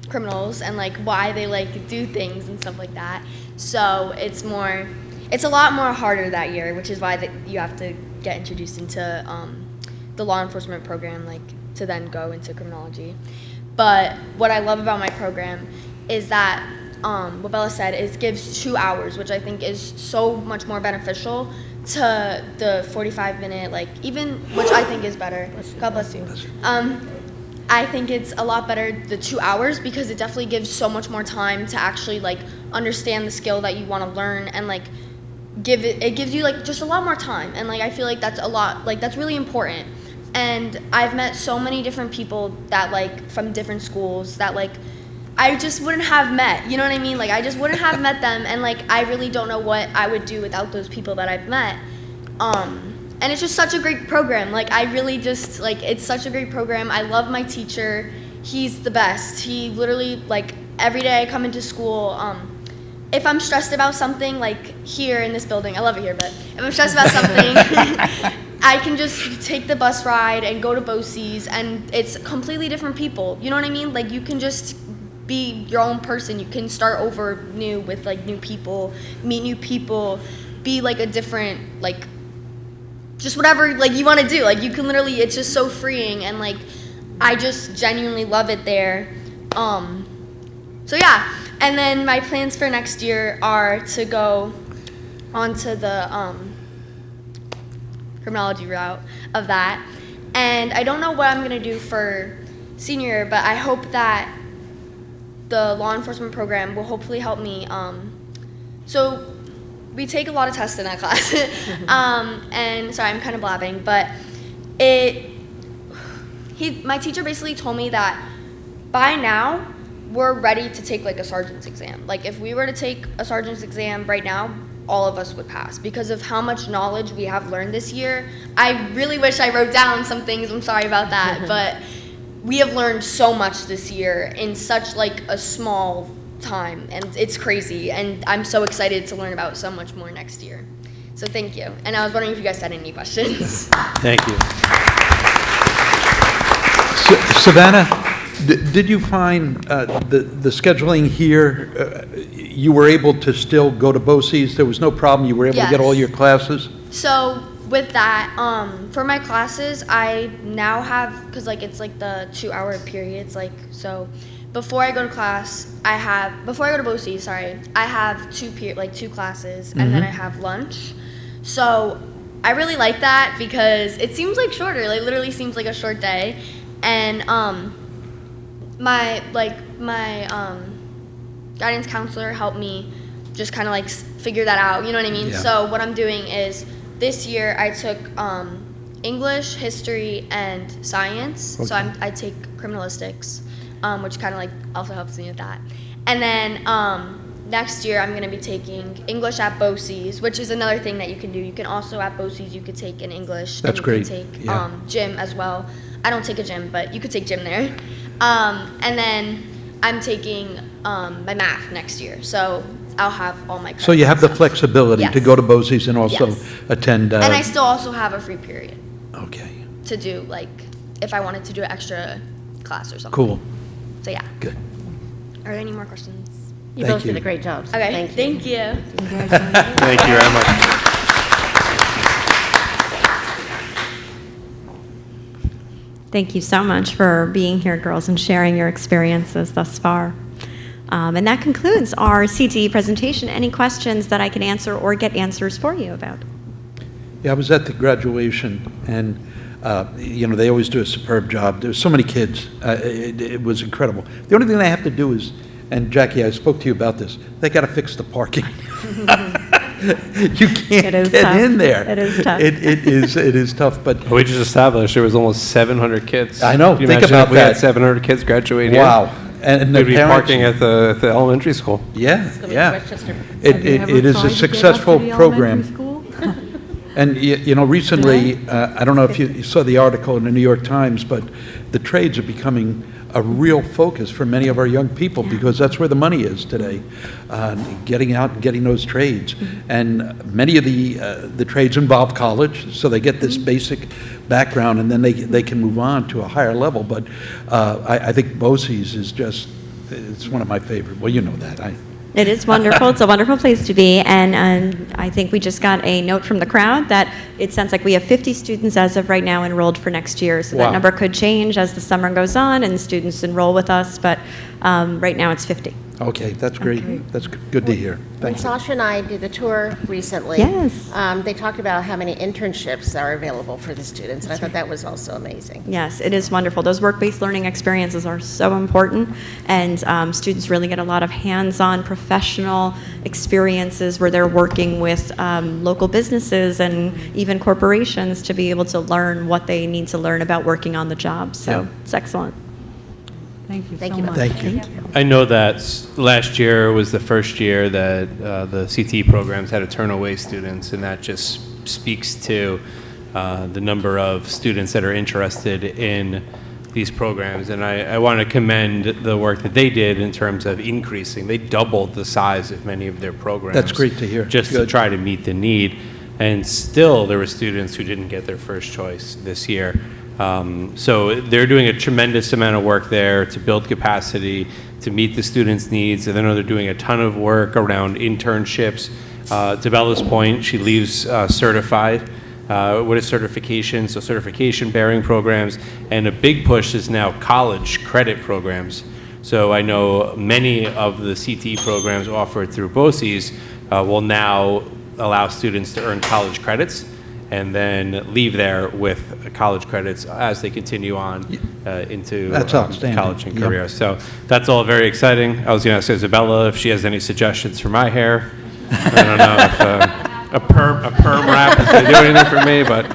criminals and like why they like do things and stuff like that. So it's a lot more harder that year, which is why you have to get introduced into the law enforcement program, like to then go into criminology. But what I love about my program is that what Bella said is gives 2 hours, which I think is so much more beneficial to the 45-minute, like even, which I think is better. God bless you. I think it's a lot better the 2 hours because it definitely gives so much more time to actually like understand the skill that you want to learn, and like it gives you like just a lot more time, and like I feel like that's a lot, like that's really important. And I've met so many different people that like from different schools that like I just wouldn't have met, you know what I mean? Like I just wouldn't have met them, and like I really don't know what I would do without those people that I've met. And it's just such a great program. Like I really just like, it's such a great program. I love my teacher. He's the best. He literally like every day I come into school, if I'm stressed about something, like here in this building, I love it here, but if I'm stressed about something, I can just take the bus ride and go to BOCES, and it's completely different people. You know what I mean? Like you can just be your own person. You can start over new with like new people, meet new people, be like a different, like just whatever like you want to do. Like you can literally, it's just so freeing, and like I just genuinely love it there. So yeah, and then my plans for next year are to go onto the criminology route of that, and I don't know what I'm gonna do for senior year, but I hope that the law enforcement program will hopefully help me. So we take a lot of tests in that class, and sorry, I'm kind of blabbing, but my teacher basically told me that by now we're ready to take like a sergeant's exam. Like if we were to take a sergeant's exam right now, all of us would pass because of how much knowledge we have learned this year. I really wish I wrote down some things, I'm sorry about that, but we have learned so much this year in such like a small time, and it's crazy, and I'm so excited to learn about so much more next year. So thank you. And I was wondering if you guys had any questions. Thank you. Savannah, did you find the scheduling here, you were able to still go to BOCES? There was no problem? You were able to get all your classes? So with that, for my classes, I now have, because like it's like the 2 hour periods, like so before I go to class, before I go to BOCES, sorry, I have two classes, and then I have lunch. So I really like that because it seems like shorter. Like literally seems like a short day, and my guidance counselor helped me just kind of like figure that out. You know what I mean? Yeah. So what I'm doing is this year I took English, history, and science. Okay. So I take criminalistics, which kind of like also helps me with that. And then next year I'm going to be taking English at BOCES, which is another thing that you can do. You can also at BOCES you could take an English. That's and you great. can take Yeah. gym as well. I don't take a gym, but you could take gym there. And then I'm taking my math next year, so I'll have all my credits So you have and the stuff. flexibility to Yes. go to BOCES and also Yes. attend. And I still also have a free period Okay, to do, like, if I wanted to do an extra class or something. cool, So yeah. good. Are there any more questions? You Thank both you. did a great job. so Okay, Thank you. thank you. Thank you very much. Thank you so much for being here, girls, and sharing your experiences thus far. And that concludes our CTE presentation. Any questions that I can answer or get answers for you about? Yeah, I was at the graduation, and, they always do a superb job. There's so many kids. It was incredible. The only thing they have to do is, and Jackie, I spoke to you about this, they got to fix the parking. You can't It is get tough. in there. It is tough. It is tough, but We just established there was almost 700 kids. I know. Can you Think imagine about if we had that. 700 kids graduate here? wow. And the We'd be parents- parking at the elementary school. Yeah, It's gonna be yeah. Westchester. It is a successful program. And, recently, I don't know if you saw the article in the New York Times, but the trades are becoming a real focus for many of our young people because that's where the money is today, getting out and getting those trades. And many of the trades involve college, so they get this basic background and then they can move on to a higher level. But I think BOCES is just, it's one of my favorite. Well, you know that. It is wonderful. It's a wonderful place to be. And I think we just got a note from the crowd that it sounds like we have 50 students as of right now enrolled for next year. So Wow. that number could change as the summer goes on and students enroll with us. But right now it's 50. Okay, that's great. That's good to hear. When Thank you. Sasha and I did the tour recently, Yes. they talked about how many internships are available for the students, and I thought that was also amazing. Yes, it is wonderful. Those work-based learning experiences are so important, and students really get a lot of hands-on professional experiences where they're working with local businesses and even corporations to be able to learn what they need to learn about working on the job. So Yeah. it's excellent. Thank you Thank so you. much. Thank you. I know that last year was the first year that the CTE programs had to turn away students, and that just speaks to the number of students that are interested in these programs. And I want to commend the work that they did in terms of increasing. They doubled the size of many of their programs. That's great to hear. Just to Good. try to meet the need. And still, there were students who didn't get their first choice this year. So they're doing a tremendous amount of work there to build capacity, to meet the students' needs. And I know they're doing a ton of work around internships. To Bella's point, she leaves certified. What is certification? So certification bearing programs. And a big push is now college credit programs. So I know many of the CTE programs offered through BOCES will now allow students to earn college credits and then leave there with college credits as they continue on into That's outstanding. college and Yep. career. So that's all very exciting. I was going to ask Isabella if she has any suggestions for my hair. I don't know if a perm wrap is going to do anything for me, but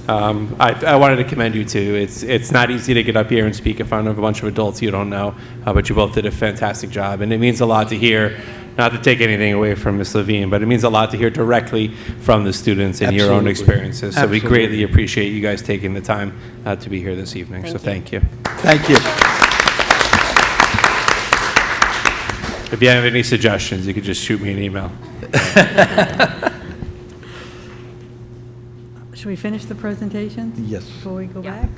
I wanted to commend you too. It's not easy to get up here and speak in front of a bunch of adults you don't know, but you both did a fantastic job, and it means a lot to hear. Not to take anything away from Ms. Levine, but it means a lot to hear directly from the students and your own Absolutely. experiences. So we Absolutely. greatly appreciate you guys taking the time to be here this evening. So thank you. Thank you. If you have any suggestions, you could just shoot me an email. Should we finish the presentation? Yes. Before we go back?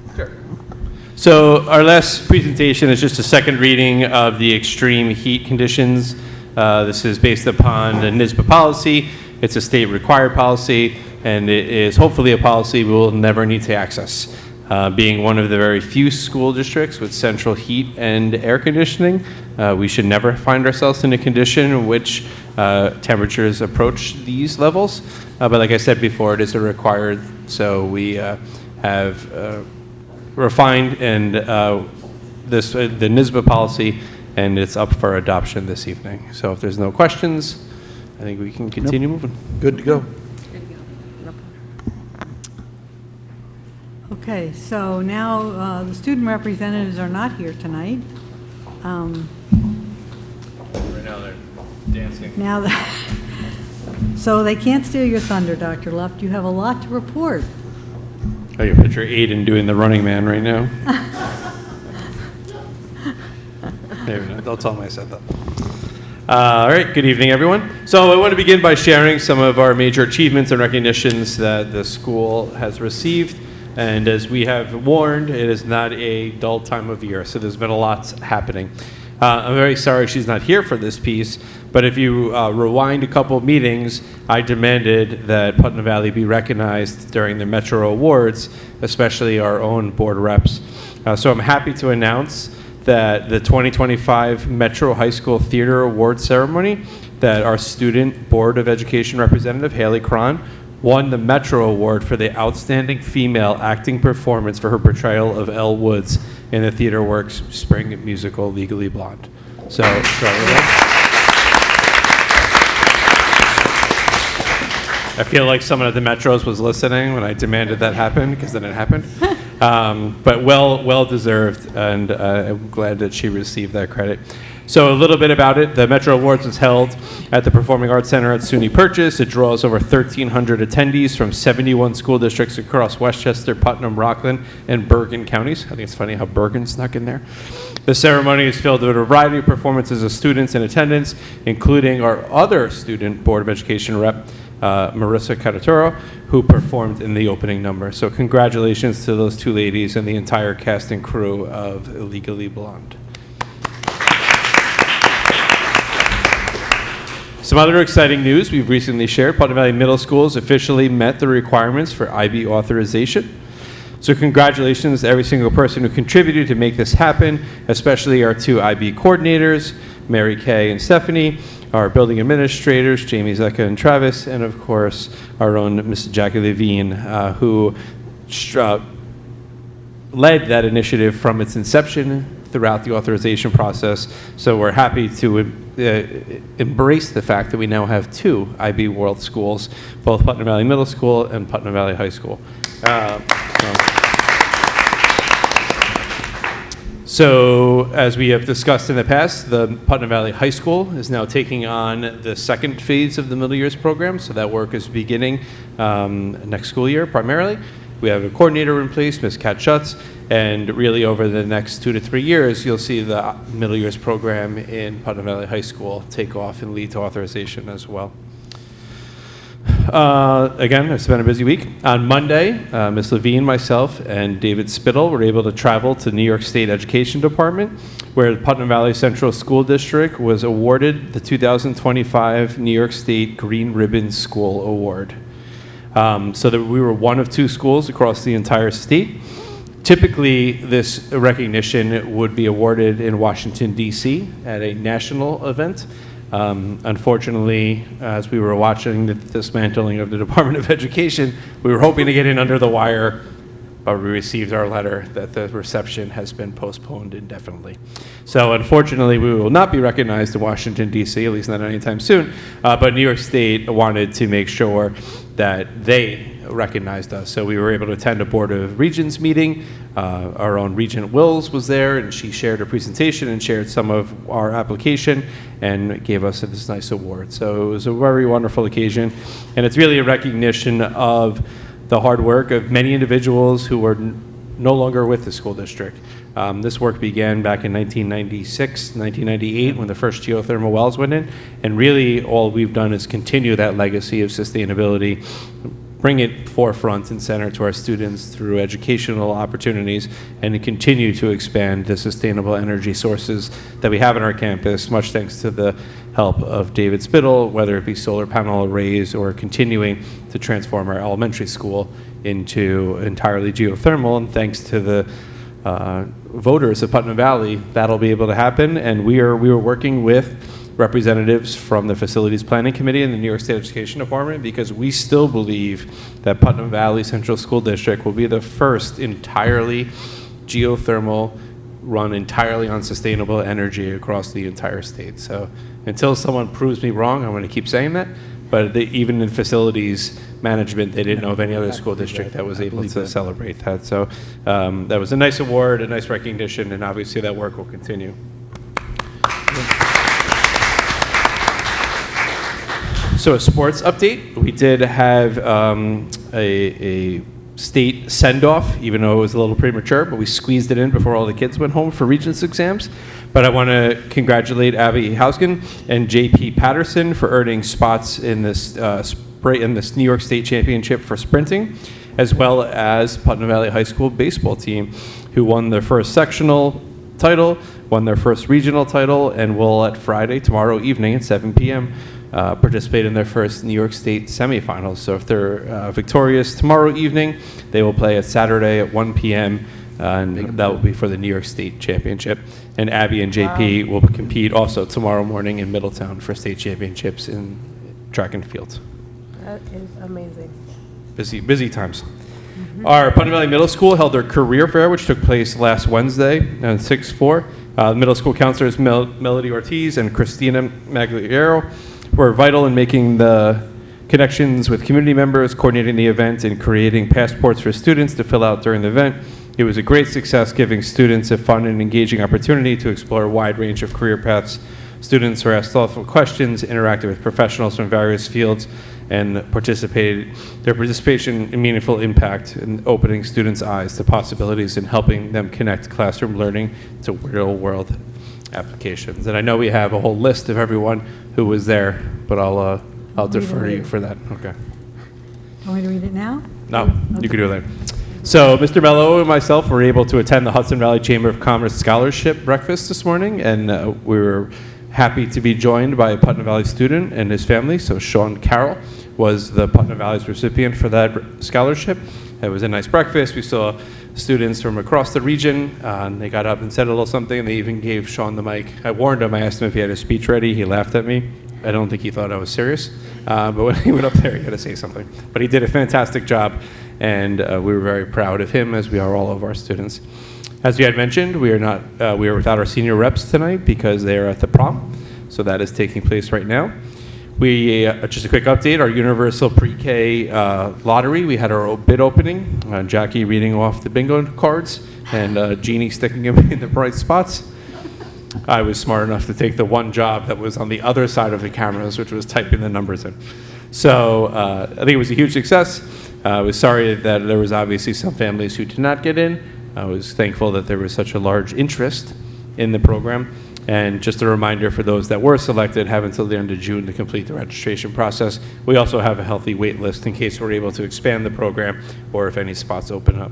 So our last presentation is just a second reading of the extreme heat conditions. This is based upon the NISBA policy. It's a state required policy, and it is hopefully a policy we will never need to access. Being one of the very few school districts with central heat and air conditioning, we should never find ourselves in a condition in which temperatures approach these levels. But like I said before, it is a required, so we have refined and the NISBA policy, and it's up for adoption this evening. So if there's no questions, I think we can continue moving. Good to go. Okay, so now the student representatives are not here tonight. Right now they're dancing. Now, so they can't steal your thunder, Dr. Luft. You have a lot to report. Oh, you picture Aiden doing the Running Man right now. Maybe not. Don't tell him I said that. All right, good evening, everyone. So I want to begin by sharing some of our major achievements and recognitions that the school has received. And as we have warned, it is not a dull time of year, so there's been a lot happening. I'm very sorry she's not here for this piece, but if you rewind a couple of meetings, I demanded that Putnam Valley be recognized during the Metro Awards, especially our own board reps. So I'm happy to announce that the 2025 Metro High School Theater Award ceremony, that our student Board of Education representative, Haley Cron, won the Metro Award for the Outstanding Female Acting Performance for her portrayal of Elle Woods in the TheaterWorks spring musical Legally Blonde. So, I feel like someone at the Metros was listening when I demanded that happen, because then it happened. But well deserved, and I'm glad that she received that credit. So a little bit about it. The Metro Awards was held at the Performing Arts Center at SUNY Purchase. It draws over 1,300 attendees from 71 school districts across Westchester, Putnam, Rockland, and Bergen counties. I think it's funny how Bergen snuck in there. The ceremony is filled with a variety of performances of students in attendance, including our other student Board of Education rep, Marissa Caratoro, who performed in the opening number. So congratulations to those two ladies and the entire cast and crew of Legally Blonde. Some other exciting news we've recently shared. Putnam Valley Middle School has officially met the requirements for IB authorization. So congratulations to every single person who contributed to make this happen, especially our two IB coordinators, Mary Kay and Stephanie, our building administrators, Jamie, Zecca, and Travis, and of course, our own Mrs. Jackie Levine, who led that initiative from its inception throughout the authorization process. So we're happy to embrace the fact that we now have two IB World schools, both Putnam Valley Middle School and Putnam Valley High School. So as we have discussed in the past, the Putnam Valley High School is now taking on the second phase of the middle years program. So that work is beginning next school year primarily. We have a coordinator in place, Ms. Kat Schutz, and really over the next 2 to 3 years, you'll see the middle years program in Putnam Valley High School take off and lead to authorization as well. Again, it's been a busy week. On Monday, Ms. Levine, myself, and David Spittle were able to travel to New York State Education Department, where the Putnam Valley Central School District was awarded the 2025 New York State Green Ribbon School Award. So that we were one of two schools across the entire state. Typically, this recognition would be awarded in Washington, D.C. at a national event. Unfortunately, as we were watching the dismantling of the Department of Education, we were hoping to get in under the wire, but we received our letter that the reception has been postponed indefinitely. So unfortunately, we will not be recognized in Washington, D.C., at least not anytime soon, but New York State wanted to make sure that they recognized us. So we were able to attend a Board of Regents meeting. Our own Regent Wills was there, and she shared a presentation and shared some of our application and gave us this nice award. So it was a very wonderful occasion, and it's really a recognition of the hard work of many individuals who are no longer with the school district. This work began back in 1996, 1998, when the first geothermal wells went in, and really all we've done is continue that legacy of sustainability bring it forefront and center to our students through educational opportunities and to continue to expand the sustainable energy sources that we have on our campus, much thanks to the help of David Spittle, whether it be solar panel arrays or continuing to transform our elementary school into entirely geothermal. And thanks to the voters of Putnam Valley, that'll be able to happen. And we were working with representatives from the Facilities Planning Committee and the New York State Education Department, because we still believe that Putnam Valley Central School District will be the first entirely geothermal, run entirely on sustainable energy across the entire state. So until someone proves me wrong, I'm going to keep saying that. But even in facilities management, they didn't know of any other school district that was able to celebrate that. So that was a nice award, a nice recognition, and obviously that work will continue. So a sports update, we did have a state send-off, even though it was a little premature, but we squeezed it in before all the kids went home for Regents exams. But I want to congratulate Abby Hausgen and JP Patterson for earning spots in this New York State Championship for sprinting, as well as Putnam Valley High School baseball team, who won their first sectional title, won their first regional title, and will at Friday, tomorrow evening at 7 p.m., participate in their first New York State semifinals. So if they're victorious tomorrow evening, they will play at Saturday at 1 p.m., and that will be for the New York State Championship. And Abby and JP will compete also tomorrow morning in Middletown for state championships in track and field. That is amazing. Busy times. Our Putnam Valley Middle School held their career fair, which took place last Wednesday on 6/4. Middle school counselors Melody Ortiz and Christina Magliero were vital in making the connections with community members, coordinating the event, and creating passports for students to fill out during the event. It was a great success, giving students a fun and engaging opportunity to explore a wide range of career paths. Students were asked thoughtful questions, interacted with professionals from various fields, and their participation in meaningful impact in opening students' eyes to possibilities and helping them connect classroom learning to real-world applications. And I know we have a whole list of everyone who was there, but I'll defer to you for that. Okay. Want me to read it now? No, you can do it later. So Mr. Mello and myself were able to attend the Hudson Valley Chamber of Commerce Scholarship Breakfast this morning, and we were happy to be joined by a Putnam Valley student and his family. So Sean Carroll was the Putnam Valley's recipient for that scholarship. It was a nice breakfast. We saw students from across the region, and they got up and said a little something, and they even gave Sean the mic. I warned him. I asked him if he had his speech ready. He laughed at me. I don't think he thought I was serious, but when he went up there, he had to say something. But he did a fantastic job, and we were very proud of him, as we are all of our students. As we had mentioned, we are without our senior reps tonight because they are at the prom, so that is taking place right now. We, just a quick update, our Universal Pre-K lottery, we had our bid opening, Jackie reading off the bingo cards, and Jeannie sticking them in the bright spots. I was smart enough to take the one job that was on the other side of the cameras, which was typing the numbers in. So I think it was a huge success. I was sorry that there was obviously some families who did not get in. I was thankful that there was such a large interest in the program. And just a reminder for those that were selected, have until the end of June to complete the registration process. We also have a healthy wait list in case we're able to expand the program or if any spots open up.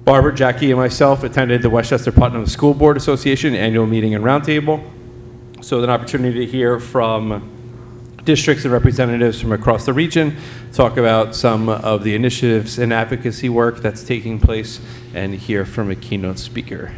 Barbara, Jackie, and myself attended the Westchester Putnam School Board Association annual meeting and roundtable. So an opportunity to hear from districts and representatives from across the region, talk about some of the initiatives and advocacy work that's taking place, and hear from a keynote speaker.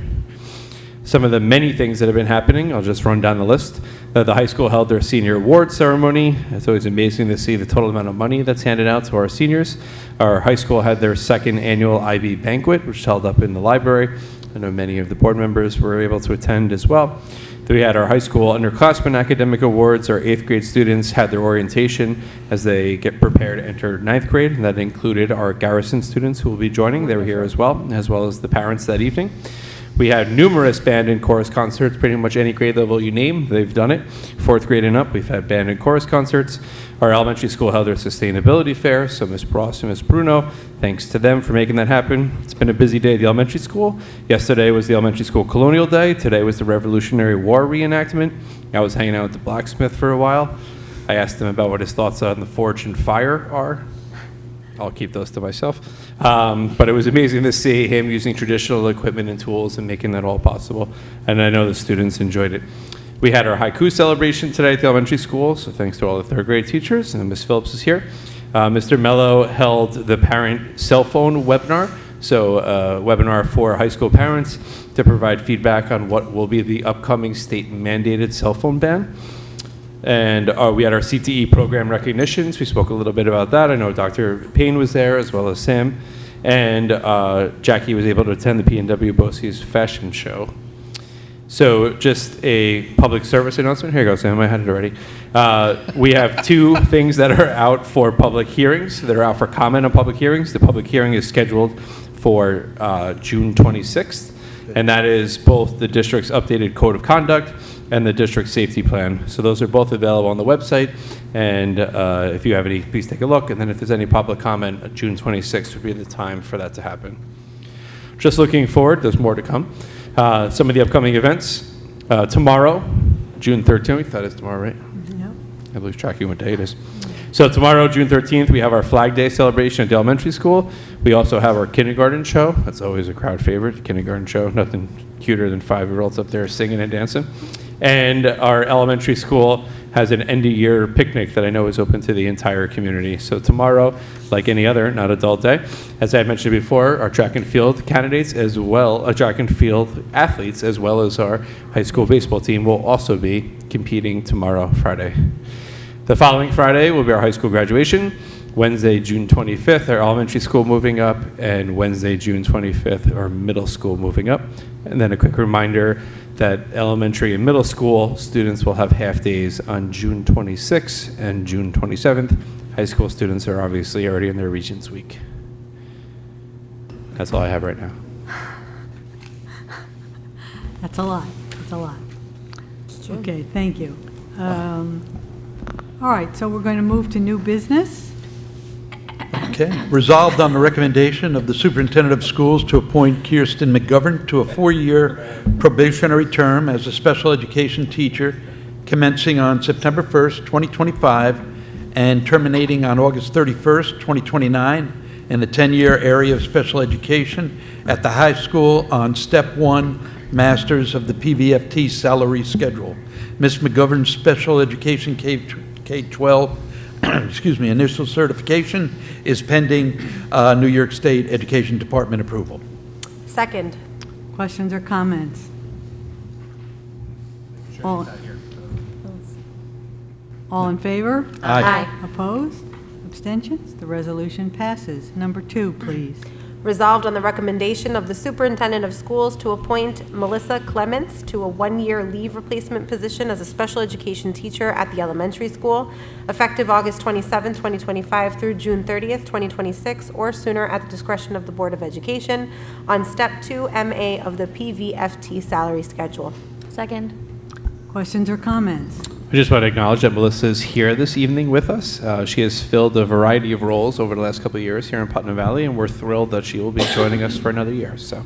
Some of the many things that have been happening, I'll just run down the list. The high school held their senior award ceremony. It's always amazing to see the total amount of money that's handed out to our seniors. Our high school had their second annual IB banquet, which held up in the library. I know many of the board members were able to attend as well. Then we had our high school underclassmen academic awards. Our 8th grade students had their orientation as they get prepared to enter 9th grade, and that included our Garrison students who will be joining. They were here as well as the parents that evening. We had numerous band and chorus concerts, pretty much any grade level you name, they've done it. 4th grade and up, we've had band and chorus concerts. Our elementary school held their sustainability fair, so Ms. Bross and Ms. Bruno, thanks to them for making that happen. It's been a busy day at the elementary school. Yesterday was the elementary school colonial day. Today was the Revolutionary War reenactment. I was hanging out with the blacksmith for a while. I asked him about what his thoughts on the forge and fire are. I'll keep those to myself. But it was amazing to see him using traditional equipment and tools and making that all possible. And I know the students enjoyed it. We had our haiku celebration today at the elementary school, so thanks to all the third grade teachers, and Ms. Phillips is here. Mr. Mello held the parent cell phone webinar, so a webinar for high school parents to provide feedback on what will be the upcoming state mandated cell phone ban. And we had our CTE program recognitions. We spoke a little bit about that. I know Dr. Payne was there, as well as Sam. And Jackie was able to attend the P&W BOCES fashion show. So just a public service announcement. Here you go, Sam. I had it already. We have two things that are out for public hearings, that are out for comment on public hearings. The public hearing is scheduled for June 26th, and that is both the district's updated code of conduct and the district safety plan. So those are both available on the website, and if you have any, please take a look. And then if there's any public comment, June 26th would be the time for that to happen. Just looking forward, there's more to come. Some of the upcoming events. Tomorrow, June 13th, that is tomorrow, right? Yep. I lose track of what day it is. So tomorrow, June 13th, we have our Flag Day celebration at the elementary school. We also have our kindergarten show. That's always a crowd favorite, kindergarten show. Nothing cuter than 5-year-olds up there singing and dancing. And our elementary school has an end-of-year picnic that I know is open to the entire community. So tomorrow, like any other not adult day, as I mentioned before, our track and field candidates as well, track and field athletes, as well as our high school baseball team will also be competing tomorrow, Friday. The following Friday will be our high school graduation. Wednesday, June 25th, our elementary school moving up, and Wednesday, June 25th, our middle school moving up. And then a quick reminder that elementary and middle school students will have half days on June 26th and June 27th. High school students are obviously already in their Regents Week. That's all I have right now. That's a lot. That's a lot. Okay, thank you. All right, so we're going to move to new business. Okay. Resolved on the recommendation of the superintendent of schools to appoint Kirsten McGovern to a 4-year probationary term as a special education teacher commencing on September 1st, 2025 and terminating on August 31st, 2029 in the 10-year area of special education at the high school on Step 1 Masters of the PVFT salary schedule. Ms. McGovern's special education K-12 initial certification is pending New York State Education Department approval. Second. Questions or comments? All in favor? Aye. Opposed? Abstentions? The resolution passes. Number 2, please. Resolved on the recommendation of the superintendent of schools to appoint Melissa Clements to a 1-year leave replacement position as a special education teacher at the elementary school, effective August 27, 2025 through June 30th, 2026, or sooner at the discretion of the Board of Education on Step 2 MA of the PVFT salary schedule. Second. Questions or comments? I just want to acknowledge that Melissa is here this evening with us. She has filled a variety of roles over the last couple of years here in Putnam Valley, and we're thrilled that she will be joining us for another year. So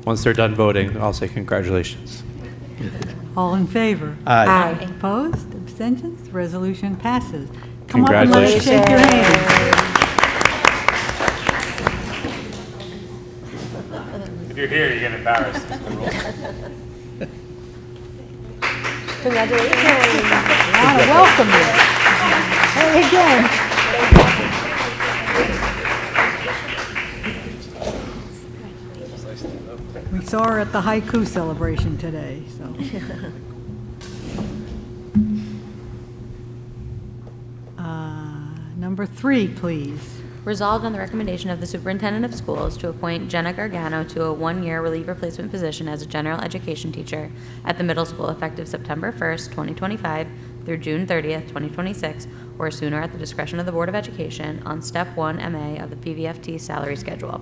once they're done voting, I'll say congratulations. All in favor? Aye. Opposed? Abstentions? The resolution passes. Come up and let's Congratulations. shake your hand. If you're here, you get embarrassed. Congratulations. I want to welcome you. Hey, again. We saw her at the haiku celebration today, so. Number 3, please. Resolved on the recommendation of the superintendent of schools to appoint Jenna Gargano to a 1-year relief replacement position as a general education teacher at the middle school effective September 1st, 2025 through June 30th, 2026, or sooner at the discretion of the Board of Education on Step 1 MA of the PVFT salary schedule.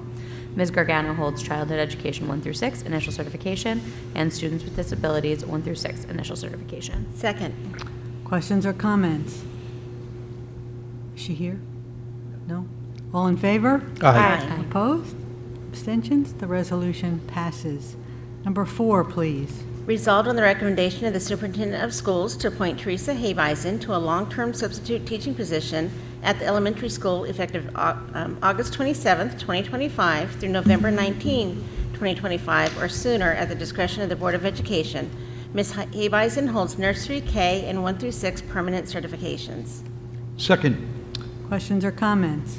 Ms. Gargano holds childhood education 1 through 6 initial certification and students with disabilities 1 through 6 initial certification. Second. Questions or comments? Is she here? No? All in favor? Aye. Opposed? Abstentions? The resolution passes. Number 4, please. Resolved on the recommendation of the superintendent of schools to appoint Teresa Habeisen to a long-term substitute teaching position at the elementary school effective August 27th, 2025 through November 19, 2025, or sooner at the discretion of the Board of Education. Ms. Habeisen holds nursery K and 1 through 6 permanent certifications. Second. Questions or comments?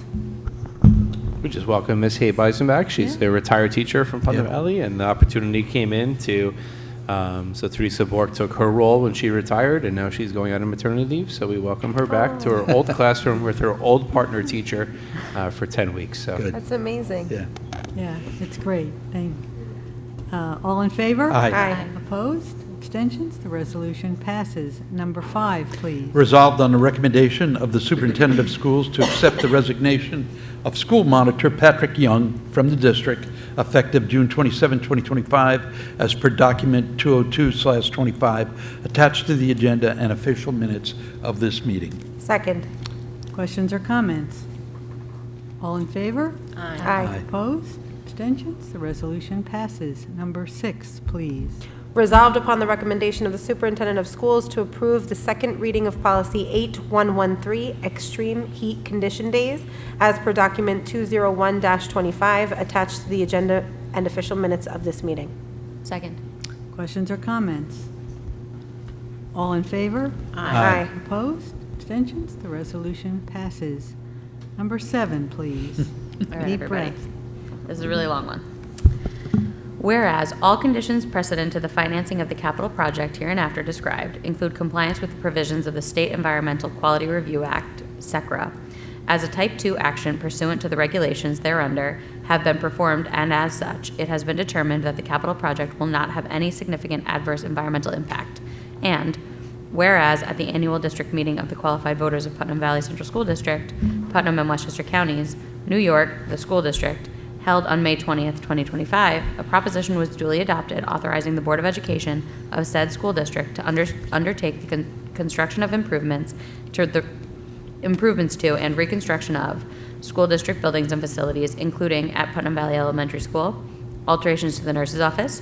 We just welcome Ms. Habeisen back. She's the retired teacher from Putnam Valley, and the opportunity came in to, so Teresa Bork took her role when she retired, and now she's going on a maternity leave, so we welcome her back to her old classroom with her old partner teacher for 10 weeks. So. Good. That's amazing. Yeah. Yeah, it's great. All in favor? Aye. Aye. Opposed? Abstentions? The resolution passes. Number 5, please. Resolved on the recommendation of the superintendent of schools to accept the resignation of school monitor Patrick Young from the district effective June 27, 2025, as per document 202/25, attached to the agenda and official minutes of this meeting. Second. Questions or comments? All in favor? Aye. Opposed? Abstentions? The resolution passes. Number 6, please. Resolved upon the recommendation of the superintendent of schools to approve the second reading of policy 8113, extreme heat condition days, as per document 201-25, attached to the agenda and official minutes of this meeting. Second. Questions or comments? All in favor? Aye. Opposed? Abstentions? The resolution passes. Number 7, please. All right, Deep everybody. breath. This is a really long one. Whereas all conditions precedent to the financing of the capital project hereinafter described include compliance with the provisions of the State Environmental Quality Review Act, SECRA, as a Type 2 action pursuant to the regulations thereunder have been performed, and as such, it has been determined that the capital project will not have any significant adverse environmental impact. And whereas at the annual district meeting of the qualified voters of Putnam Valley Central School District, Putnam and Westchester Counties, New York, the school district, held on May 20th, 2025, a proposition was duly adopted authorizing the Board of Education of said school district to undertake the construction of improvements to and reconstruction of school district buildings and facilities, including at Putnam Valley Elementary School, alterations to the nurse's office,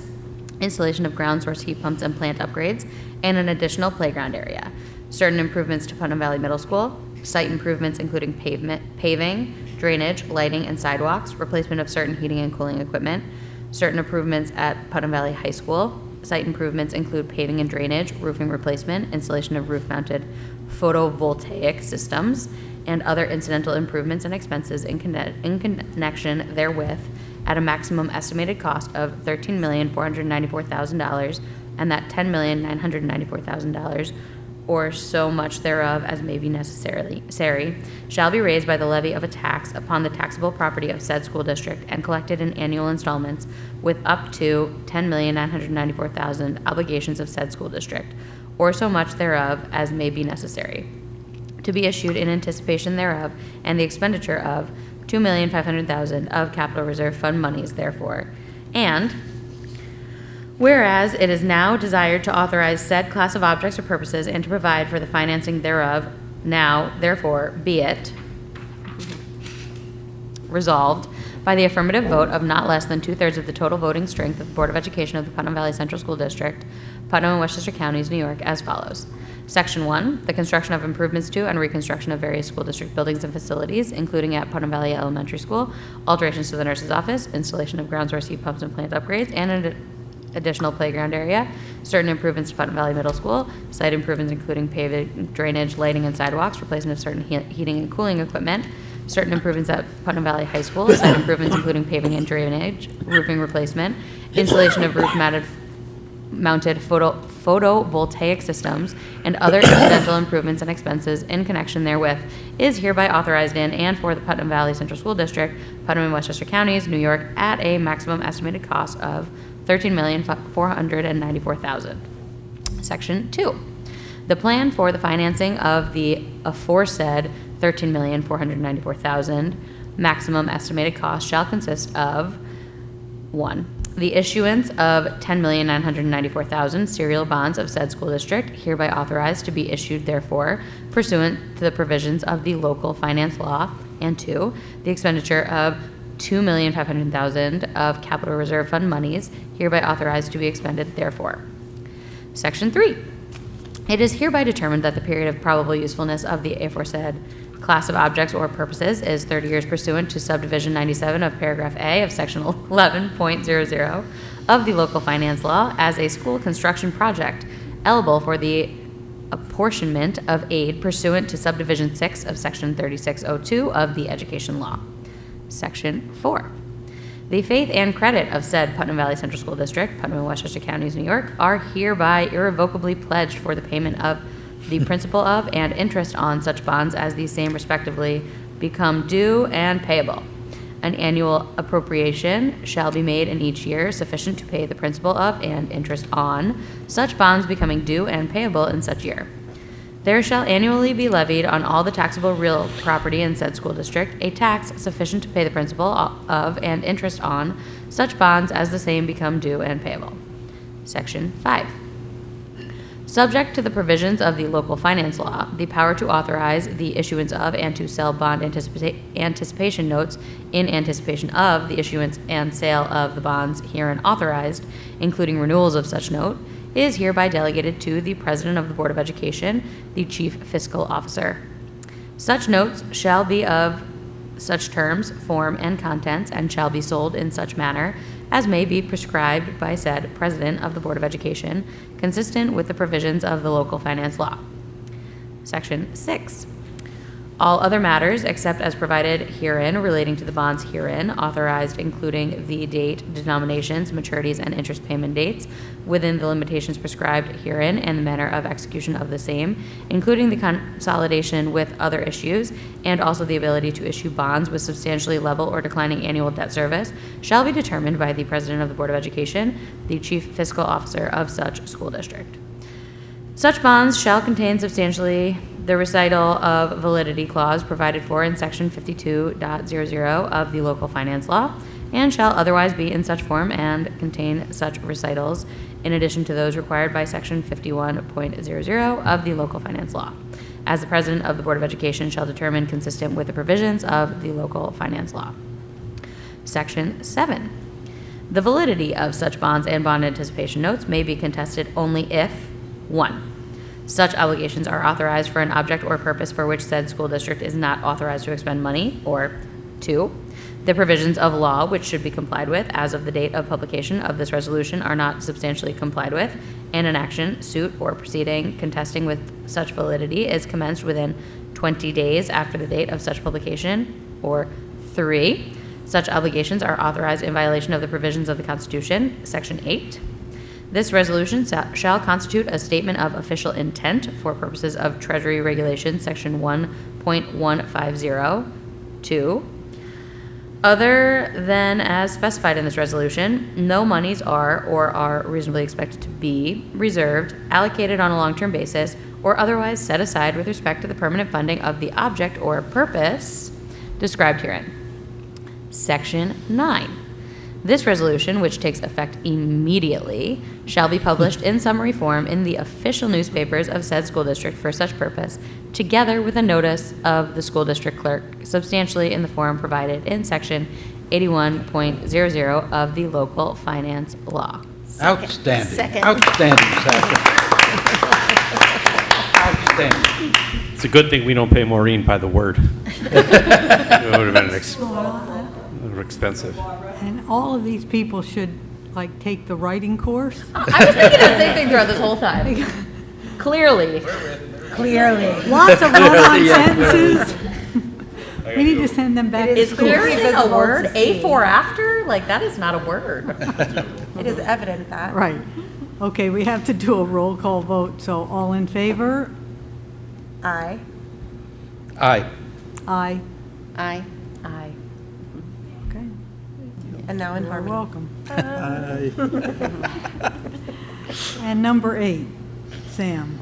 installation of ground source heat pumps and plant upgrades, and an additional playground area, certain improvements to Putnam Valley Middle School, site improvements including paving, drainage, lighting, and sidewalks, replacement of certain heating and cooling equipment, certain improvements at Putnam Valley High School. Site improvements include paving and drainage, roofing replacement, installation of roof-mounted photovoltaic systems, and other incidental improvements and expenses in connection therewith at a maximum estimated cost of $13,494,000, and that $10,994,000 or so much thereof as may be necessary, shall be raised by the levy of a tax upon the taxable property of said school district and collected in annual installments with up to $10,994,000 obligations of said school district, or so much thereof as may be necessary, to be issued in anticipation thereof, and the expenditure of $2,500,000 of capital reserve fund monies therefore. And whereas it is now desired to authorize said class of objects or purposes and to provide for the financing thereof, now, therefore, be it resolved by the affirmative vote of not less than 2/3 of the total voting strength of the Board of Education of the Putnam Valley Central School District, Putnam and Westchester Counties, New York, as follows. Section 1, the construction of improvements to and reconstruction of various school district buildings and facilities, including at Putnam Valley Elementary School, alterations to the nurse's office, installation of ground source heat pumps and plant upgrades, and an additional playground area, certain improvements to Putnam Valley Middle School, site improvements including paving, drainage, lighting, and sidewalks, replacement of certain heating and cooling equipment, certain improvements at Putnam Valley High School, site improvements including paving and drainage, roofing replacement, installation of roof-mounted photovoltaic systems, and other incidental improvements and expenses in connection therewith, is hereby authorized in and for the Putnam Valley Central School District, Putnam and Westchester Counties, New York, at a maximum estimated cost of $13,494,000. Section 2. The plan for the financing of the aforesaid $13,494,000 maximum estimated cost shall consist of 1. The issuance of $10,994,000 serial bonds of said school district, hereby authorized to be issued therefore, pursuant to the provisions of the local finance law, and 2. The expenditure of $2,500,000 of capital reserve fund monies, hereby authorized to be expended therefore. Section 3. It is hereby determined that the period of probable usefulness of the aforesaid class of objects or purposes is 30 years pursuant to subdivision 97 of paragraph A of section 11.00 of the local finance law as a school construction project eligible for the apportionment of aid pursuant to subdivision 6 of section 3602 of the education law. Section 4. The faith and credit of said Putnam Valley Central School District, Putnam and Westchester Counties, New York, are hereby irrevocably pledged for the payment of the principal of and interest on such bonds as these same respectively become due and payable. An annual appropriation shall be made in each year sufficient to pay the principal of and interest on such bonds becoming due and payable in such year. There shall annually be levied on all the taxable real property in said school district a tax sufficient to pay the principal of and interest on such bonds as the same become due and payable. Section 5. Subject to the provisions of the local finance law, the power to authorize the issuance of and to sell bond anticipation notes in anticipation of the issuance and sale of the bonds herein authorized, including renewals of such note, is hereby delegated to the President of the Board of Education, the Chief Fiscal Officer. Such notes shall be of such terms, form, and contents, and shall be sold in such manner as may be prescribed by said President of the Board of Education, consistent with the provisions of the local finance law. Section 6. All other matters, except as provided herein relating to the bonds herein authorized, including the date, denominations, maturities, and interest payment dates, within the limitations prescribed herein and the manner of execution of the same, including the consolidation with other issues, and also the ability to issue bonds with substantially level or declining annual debt service, shall be determined by the President of the Board of Education, the Chief Fiscal Officer of such school district. Such bonds shall contain substantially the recital of validity clause provided for in section 52.00 of the local finance law, and shall otherwise be in such form and contain such recitals in addition to those required by section 51.00 of the local finance law, as the President of the Board of Education shall determine consistent with the provisions of the local finance law. Section 7. The validity of such bonds and bond anticipation notes may be contested only if 1. Such obligations are authorized for an object or purpose for which said school district is not authorized to expend money, or 2. The provisions of law which should be complied with as of the date of publication of this resolution are not substantially complied with, and an action, suit, or proceeding contesting with such validity is commenced within 20 days after the date of such publication, or 3. Such obligations are authorized in violation of the provisions of the Constitution, Section 8. This resolution shall constitute a statement of official intent for purposes of Treasury Regulations, Section 1.150. 2. Other than as specified in this resolution, no monies are or are reasonably expected to be reserved, allocated on a long-term basis, or otherwise set aside with respect to the permanent funding of the object or purpose described herein. Section 9. This resolution, which takes effect immediately, shall be published in summary form in the official newspapers of said school district for such purpose, together with a notice of the school district clerk, substantially in the form provided in section 81.00 of the local finance law. Outstanding. Second. Outstanding, Sasha. Outstanding. It's a good thing we don't pay Maureen by the word. It would have been expensive. And all of these people should, like, take the writing course. I was thinking the same thing throughout this whole time. Clearly. Lots of run-on sentences. We need to send them back to Is school. clearly a word? to see. A4 after? Like, that is not a word. It is evident that. Right. Okay, we have to do a roll call vote, so all in favor? Aye. Aye. Aye. Aye. Aye. Okay. And now in You're harmony. welcome. And number 8, Sam.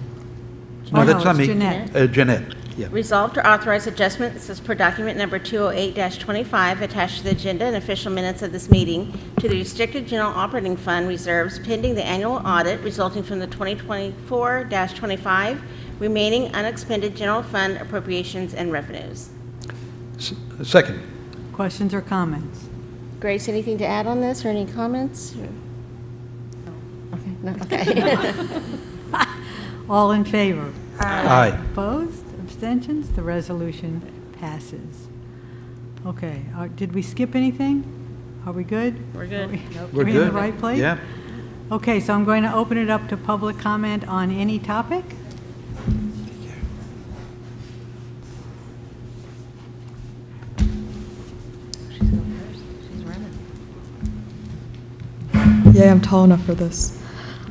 No, Oh, that's not it's me. Jeanette. Jeanette, yeah. Resolved to authorize adjustments as per document number 208-25 attached to the agenda and official minutes of this meeting to the restricted general operating fund reserves pending the annual audit resulting from the 2024-25 remaining unexpended general fund appropriations and revenues. Second. Questions or comments? Grace, anything to add on this or any comments? Okay, no, okay. All in favor? Aye. Opposed? Abstentions? The resolution passes. Okay, did we skip anything? Are we good? We're good. We're we in good. the right place? Yeah. Okay, so I'm going to open it up to public comment on any topic. Yeah, I'm tall enough for this.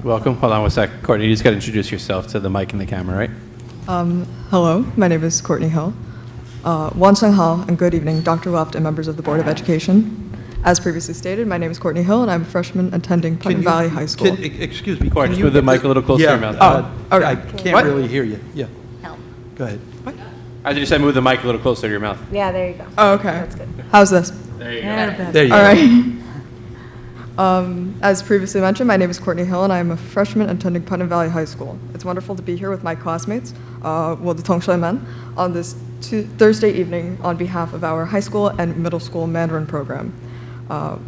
Welcome. Hold on one sec. Courtney, you just got to introduce yourself to the mic and the camera, right? Hello, my name is Courtney Hill. Wansung Hao, and good evening, Dr. Left and members of the Board of Education. As previously stated, my name is Courtney Hill, and I'm a freshman attending Putnam Valley High School. Excuse me. Courtney, can just you move the get mic a little closer to your mouth. okay. I can't What? really hear you. Yeah. Go ahead. I just said move the mic a little closer to your mouth. Yeah, there you go. Oh, okay. That's good. How's this? There you Yeah, There you All go. right. As previously mentioned, my name is Courtney Hill, and I am a freshman attending Putnam Valley High School. It's wonderful to be here with my classmates, the Tongshui men, on this Thursday evening on behalf of our high school and middle school Mandarin program.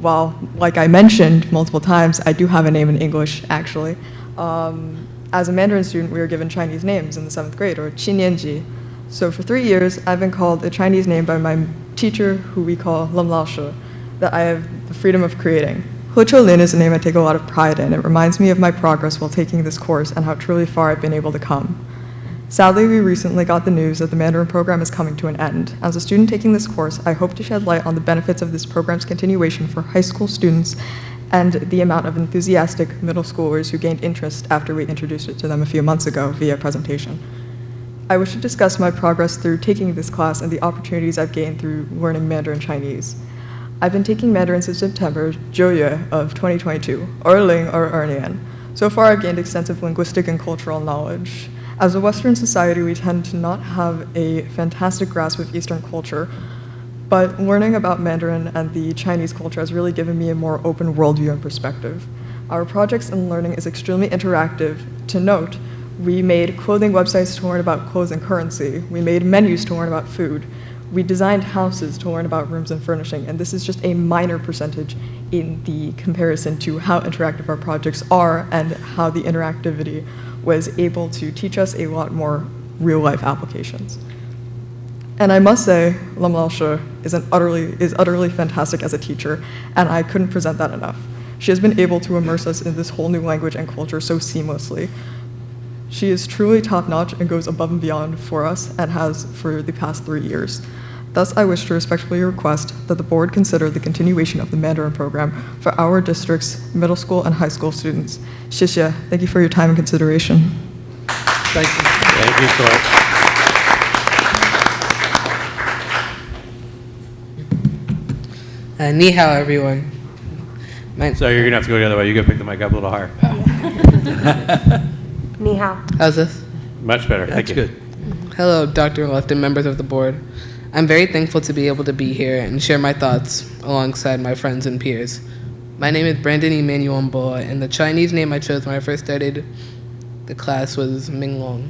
While, like I mentioned multiple times, I do have a name in English, actually. As a Mandarin student, we were given Chinese names in the 7th grade, or 七年级. So for 3 years, I've been called a Chinese name by my teacher, who we call Lem Lao Shi, that I have the freedom of creating. He Chou Lin is a name I take a lot of pride in. It reminds me of my progress while taking this course and how truly far I've been able to come. Sadly, we recently got the news that the Mandarin program is coming to an end. As a student taking this course, I hope to shed light on the benefits of this program's continuation for high school students and the amount of enthusiastic middle schoolers who gained interest after we introduced it to them a few months ago via presentation. I wish to discuss my progress through taking this class and the opportunities I've gained through learning Mandarin Chinese. I've been taking Mandarin since September 9月 of 2022,2022. So far, I've gained extensive linguistic and cultural knowledge. As a Western society, we tend to not have a fantastic grasp of Eastern culture, but learning about Mandarin and the Chinese culture has really given me a more open worldview and perspective. Our projects and learning is extremely interactive. To note, we made clothing websites to learn about clothes and currency. We made menus to learn about food. We designed houses to learn about rooms and furnishing, and this is just a minor percentage in the comparison to how interactive our projects are and how the interactivity was able to teach us a lot more real-life applications. And I must say, Lem Lao Shi is utterly fantastic as a teacher, and I couldn't present that enough. She has been able to immerse us in this whole new language and culture so seamlessly. She is truly top-notch and goes above and beyond for us and has for the past 3 years. Thus, I wish to respectfully request that the board consider the continuation of the Mandarin program for our district's middle school and high school students. 谢谢. Thank you for your time and consideration. Thank you. Thank you, Court. Ni hao, everyone. So you're going to have to go the other way. You got to pick the mic up a little higher. Ni hao. How's this? Much better. That's Thank you. good. Hello, Dr. Left and members of the board. I'm very thankful to be able to be here and share my thoughts alongside my friends and peers. My name is Brandon Emmanuel Mboa, and the Chinese name I chose when I first started the class was Minglong.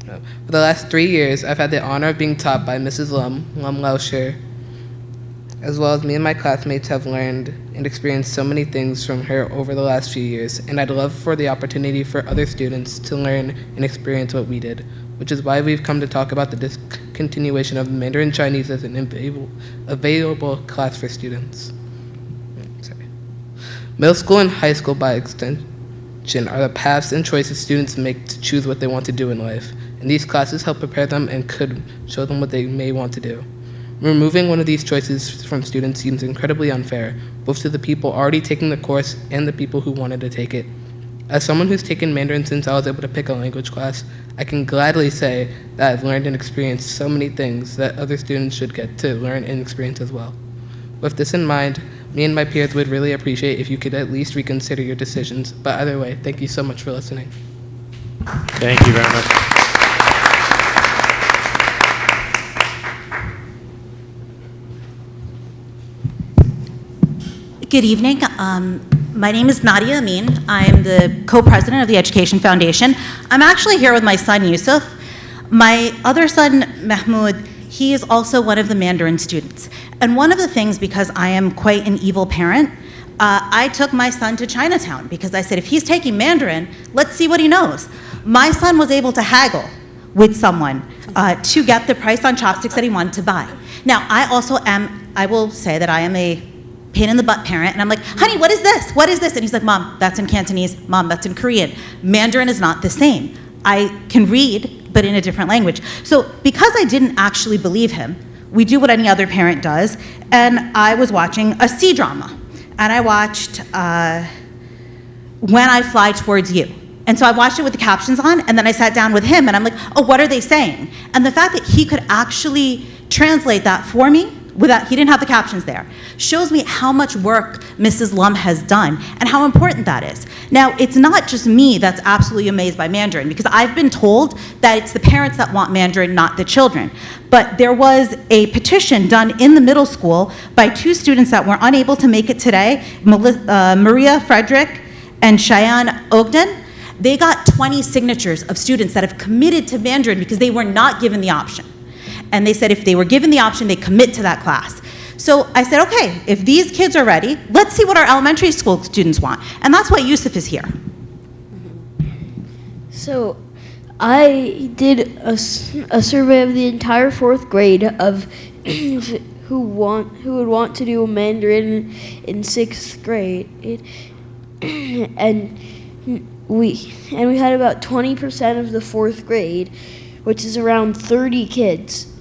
For the last 3 years, I've had the honor of being taught by Mrs. Lem Lao Shi, as well as me and my classmates have learned and experienced so many things from her over the last few years, and I'd love for the opportunity for other students to learn and experience what we did, which is why we've come to talk about the discontinuation of Mandarin Chinese as an available class for students. Middle school and high school, by extension, are the paths and choices students make to choose what they want to do in life, and these classes help prepare them and could show them what they may want to do. Removing one of these choices from students seems incredibly unfair, both to the people already taking the course and the people who wanted to take it. As someone who's taken Mandarin since I was able to pick a language class, I can gladly say that I've learned and experienced so many things that other students should get to learn and experience as well. With this in mind, me and my peers would really appreciate if you could at least reconsider your decisions. But either way, thank you so much for listening. Thank you very much. Good evening. My name is Nadia Amin. I'm the co-president of the Education Foundation. I'm actually here with my son, Yusuf. My other son, Mahmoud, he is also one of the Mandarin students. And one of the things, because I am quite an evil parent, I took my son to Chinatown because I said, if he's taking Mandarin, let's see what he knows. My son was able to haggle with someone to get the price on chopsticks that he wanted to buy. Now, I will say that I am a pain in the butt parent, and I'm like, honey, what is this? What is this? And he's like, Mom, that's in Cantonese. Mom, that's in Korean. Mandarin is not the same. I can read, but in a different language. So because I didn't actually believe him, we do what any other parent does, and I was watching a C-drama. And I watched When I Fly Towards You. And so I watched it with the captions on, and then I sat down with him, and I'm like, oh, what are they saying? And the fact that he could actually translate that for me, he didn't have the captions there, shows me how much work Mrs. Lum has done and how important that is. Now, it's not just me that's absolutely amazed by Mandarin, because I've been told that it's the parents that want Mandarin, not the children. But there was a petition done in the middle school by 2 students that were unable to make it today, Maria Frederick and Cheyenne Ogden. They got 20 signatures of students that have committed to Mandarin because they were not given the option. And they said if they were given the option, they commit to that class. So I said, okay, if these kids are ready, let's see what our elementary school students want. And that's why Yusuf is here. So I did a survey of the entire 4th grade of who would want to do Mandarin in 6th grade. And we had about 20% of the 4th grade, which is around 30 kids,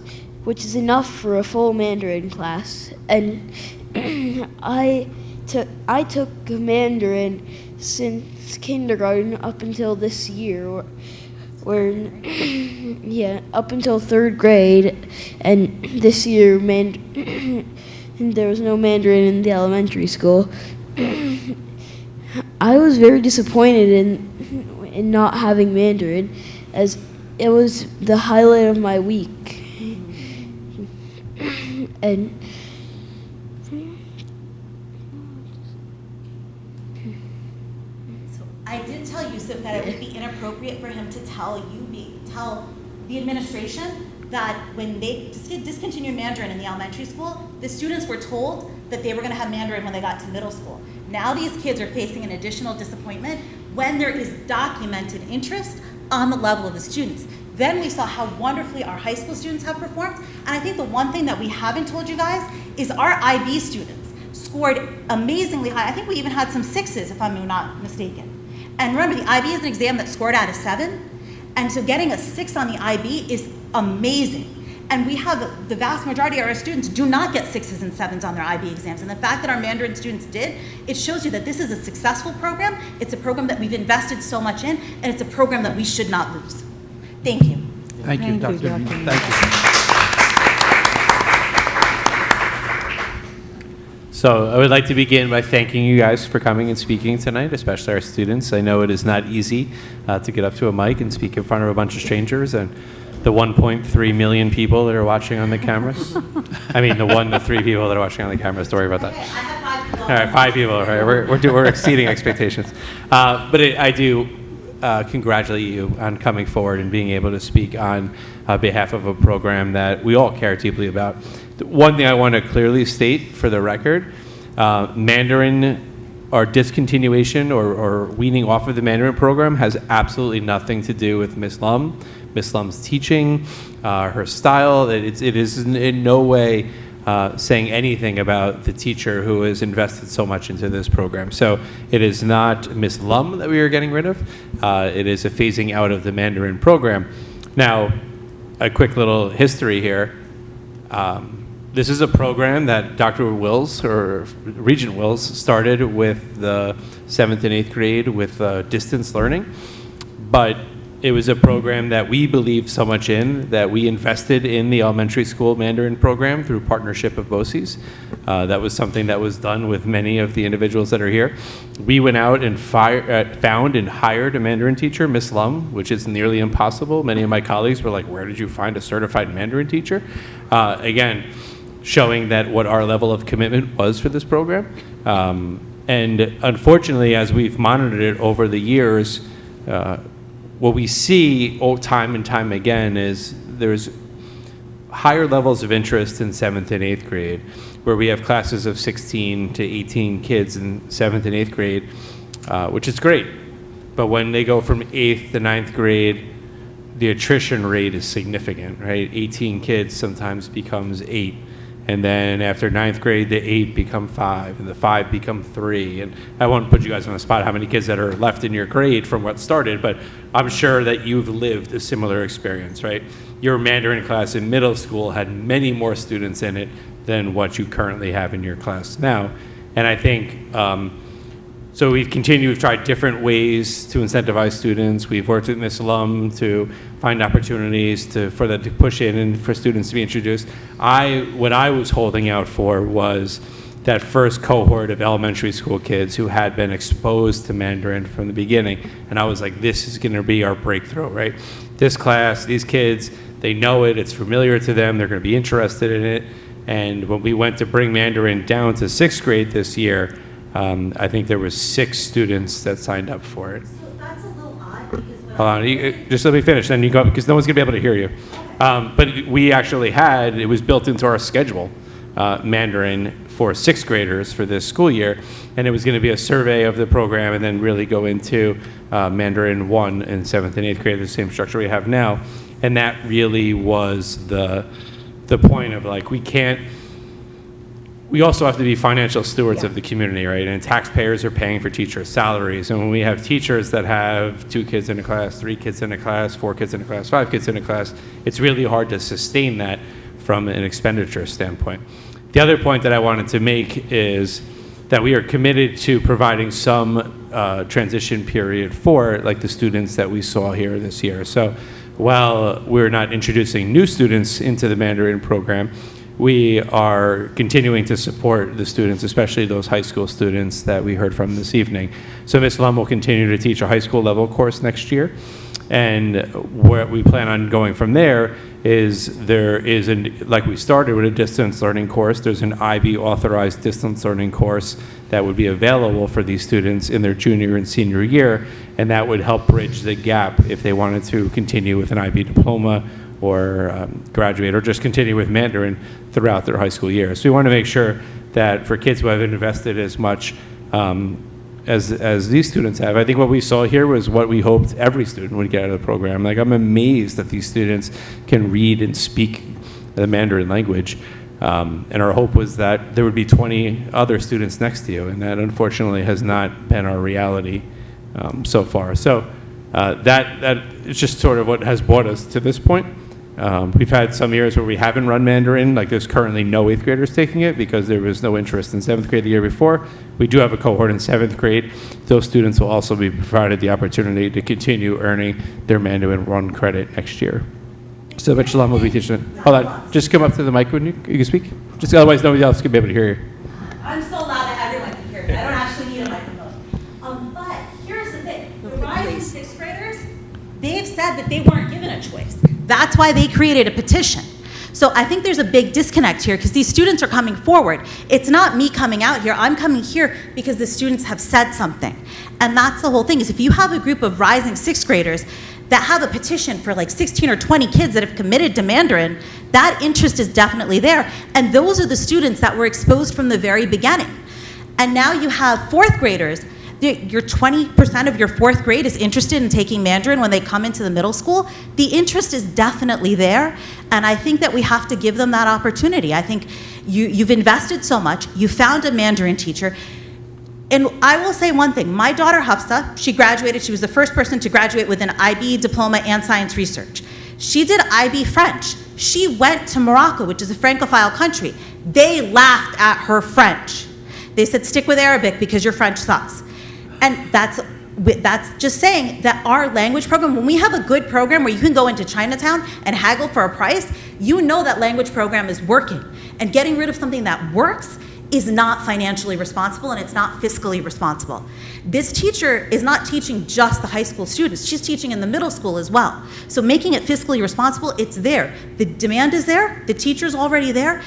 which is enough for a full Mandarin class. And I took Mandarin since kindergarten up until this year, up until 3rd grade, and this year there was no Mandarin in the elementary school. I was very disappointed in not having Mandarin, as it was the highlight of my week. And so I did tell Yusuf that it would be inappropriate for him to tell the administration that when they discontinued Mandarin in the elementary school, the students were told that they were going to have Mandarin when they got to middle school. Now these kids are facing an additional disappointment when there is documented interest on the level of the students. Then we saw how wonderfully our high school students have performed. And I think the one thing that we haven't told you guys is our IB students scored amazingly high. I think we even had some 6s, if I'm not mistaken. And remember, the IB is an exam that's scored out of 7. And so getting a 6 on the IB is amazing. And we have the vast majority of our students do not get 6s and 7s on their IB exams. And the fact that our Mandarin students did, it shows you that this is a successful program. It's a program that we've invested so much in, and it's a program that we should not lose. Thank you. Thank you, Dr. Thank you. So I would like to begin by thanking you guys for coming and speaking tonight, especially our students. I know it is not easy to get up to a mic and speak in front of a bunch of strangers and the 1.3 million people that are watching on the cameras. I mean, the 1 to 3 people that are watching on the cameras. Don't worry about that. Okay, I have 5 people. All right, 5 people. Right, we're exceeding expectations. But I do congratulate you on coming forward and being able to speak on behalf of a program that we all care deeply about. One thing I want to clearly state for the record, Mandarin or discontinuation or weaning off of the Mandarin program has absolutely nothing to do with Ms. Lum. Ms. Lum's teaching, her style, it is in no way saying anything about the teacher who has invested so much into this program. So it is not Ms. Lum that we are getting rid of. It is a phasing out of the Mandarin program. Now, a quick little history here. This is a program that Dr. Wills, or Regent Wills, started with the 7th and 8th grade with distance learning. But it was a program that we believed so much in that we invested in the elementary school Mandarin program through partnership of BOCES. That was something that was done with many of the individuals that are here. We went out and found and hired a Mandarin teacher, Miss Lum, which is nearly impossible. Many of my colleagues were like, where did you find a certified Mandarin teacher? Again, showing that what our level of commitment was for this program. And unfortunately, as we've monitored it over the years, what we see time and time again is there's higher levels of interest in 7th and 8th grade, where we have classes of 16 to 18 kids in 7th and 8th grade, which is great. But when they go from 8th to 9th grade, the attrition rate is significant, right? 18 kids sometimes becomes 8. And then after 9th grade, the 8 become 5, and the 5 become 3. And I won't put you guys on the spot how many kids that are left in your grade from what started, but I'm sure that you've lived a similar experience, right? Your Mandarin class in middle school had many more students in it than what you currently have in your class now. And I think, so we've tried different ways to incentivize students. We've worked with Ms. Lum to find opportunities for that to push in and for students to be introduced. What I was holding out for was that first cohort of elementary school kids who had been exposed to Mandarin from the beginning. And I was like, this is gonna be our breakthrough, right? This class, these kids, they know it, it's familiar to them, they're gonna be interested in it. And when we went to bring Mandarin down to 6th grade this year, I think there was 6 students that signed up for it. So that's a little odd because when Hold on, just let me finish, then you go, because no one's gonna be able to hear you. But we actually it was built into our schedule, Mandarin for 6th graders for this school year, and it was gonna be a survey of the program and then really go into Mandarin 1 in 7th and 8th grade, the same structure we have now. And that really was the point of like, we also have to be financial stewards of the community, right? And taxpayers are paying for teachers' salaries. And when we have teachers that have 2 kids in a class, 3 kids in a class, 4 kids in a class, 5 kids in a class, it's really hard to sustain that from an expenditure standpoint. The other point that I wanted to make is that we are committed to providing some transition period for like the students that we saw here this year. So while we're not introducing new students into the Mandarin program, we are continuing to support the students, especially those high school students that we heard from this evening. So Ms. Lum will continue to teach a high school level course next year. And where we plan on going from there is like we started with a distance learning course, there's an IB authorized distance learning course that would be available for these students in their junior and senior year. And that would help bridge the gap if they wanted to continue with an IB diploma or graduate or just continue with Mandarin throughout their high school year. So we want to make sure that for kids who have invested as much as these students have, I think what we saw here was what we hoped every student would get out of the program. Like, I'm amazed that these students can read and speak the Mandarin language. And our hope was that there would be 20 other students next to you, and that unfortunately has not been our reality so far. So that is just sort of what has brought us to this point. We've had some years where we haven't run Mandarin, like there's currently no 8th graders taking it because there was no interest in 7th grade the year before. We do have a cohort in 7th grade. Those students will also be provided the opportunity to continue earning their Mandarin 1 credit next year. So Ms. Shalom will be teaching. Hold on, just come up to the mic when you can speak. Just otherwise nobody else can be able to hear you. I'm so loud that everyone can hear me. I don't actually need a microphone. But here's the thing. The rising 6th graders, they've said that they weren't given a choice. That's why they created a petition. So I think there's a big disconnect here because these students are coming forward. It's not me coming out here. I'm coming here because the students have said something. And that's the whole thing, is if you have a group of rising 6th graders that have a petition for like 16 or 20 kids that have committed to Mandarin, that interest is definitely there. And those are the students that were exposed from the very beginning. And now you have 4th graders. Your 20% of your 4th grade is interested in taking Mandarin when they come into the middle school. The interest is definitely there, and I think that we have to give them that opportunity. I think you've invested so much. You found a Mandarin teacher. And I will say one thing. My daughter Hafsa, she graduated. She was the first person to graduate with an IB diploma and science research. She did IB French. She went to Morocco, which is a Francophile country. They laughed at her French. They said, stick with Arabic because your French sucks. And that's just saying that our language program, when we have a good program where you can go into Chinatown and haggle for a price, you know that language program is working. And getting rid of something that works is not financially responsible, and it's not fiscally responsible. This teacher is not teaching just the high school students. She's teaching in the middle school as well. So making it fiscally responsible, it's there. The demand is there, the teacher's already there,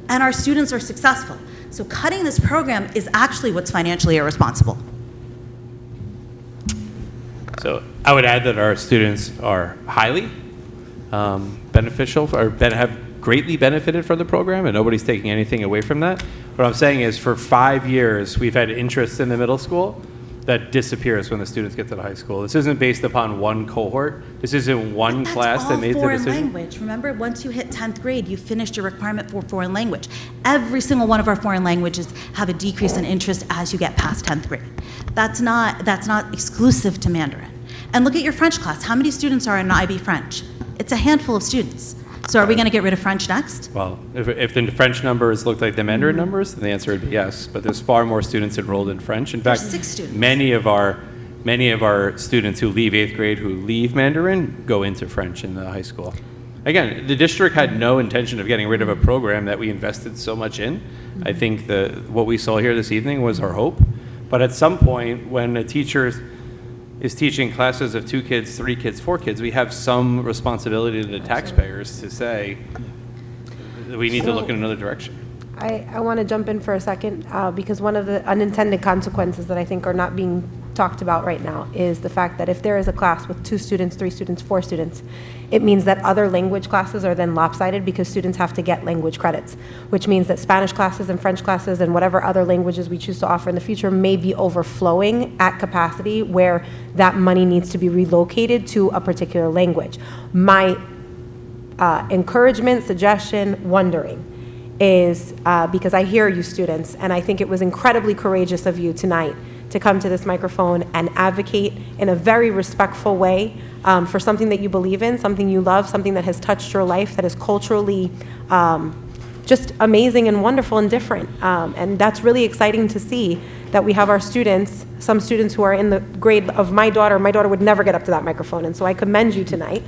and our students are successful. So cutting this program is actually what's financially irresponsible. So I would add that our students are highly beneficial, or have greatly benefited from the program, and nobody's taking anything away from that. What I'm saying is for 5 years, we've had interest in the middle school that disappears when the students get to the high school. This isn't based upon one cohort. This isn't one class that made the foreign decision. language. Remember, once you hit 10th grade, you finished your requirement for foreign language. Every single one of our foreign languages have a decrease in interest as you get past 10th grade. That's not exclusive to Mandarin. And look at your French class. How many students are in IB French? It's a handful of students. So are we going to get rid of French next? Well, if the French numbers look like the Mandarin numbers, then the answer would be yes. But there's far more students enrolled in French. In fact, There's 6 students. many of our students who leave 8th grade who leave Mandarin go into French in the high school. Again, the district had no intention of getting rid of a program that we invested so much in. I think what we saw here this evening was our hope. But at some point, when a teacher is teaching classes of 2 kids, 3 kids, 4 kids, we have some responsibility to the taxpayers to say that we need to look in another direction. I want to jump in for a second because one of the unintended consequences that I think are not being talked about right now is the fact that if there is a class with 2 students, 3 students, 4 students, it means that other language classes are then lopsided because students have to get language credits, which means that Spanish classes and French classes and whatever other languages we choose to offer in the future may be overflowing at capacity where that money needs to be relocated to a particular language. My encouragement, suggestion, wondering is because I hear you students, and I think it was incredibly courageous of you tonight to come to this microphone and advocate in a very respectful way for something that you believe in, something you love, something that has touched your life, that is culturally just amazing and wonderful and different. And that's really exciting to see that we have our students, some students who are in the grade of my daughter. My daughter would never get up to that microphone, and so I commend you tonight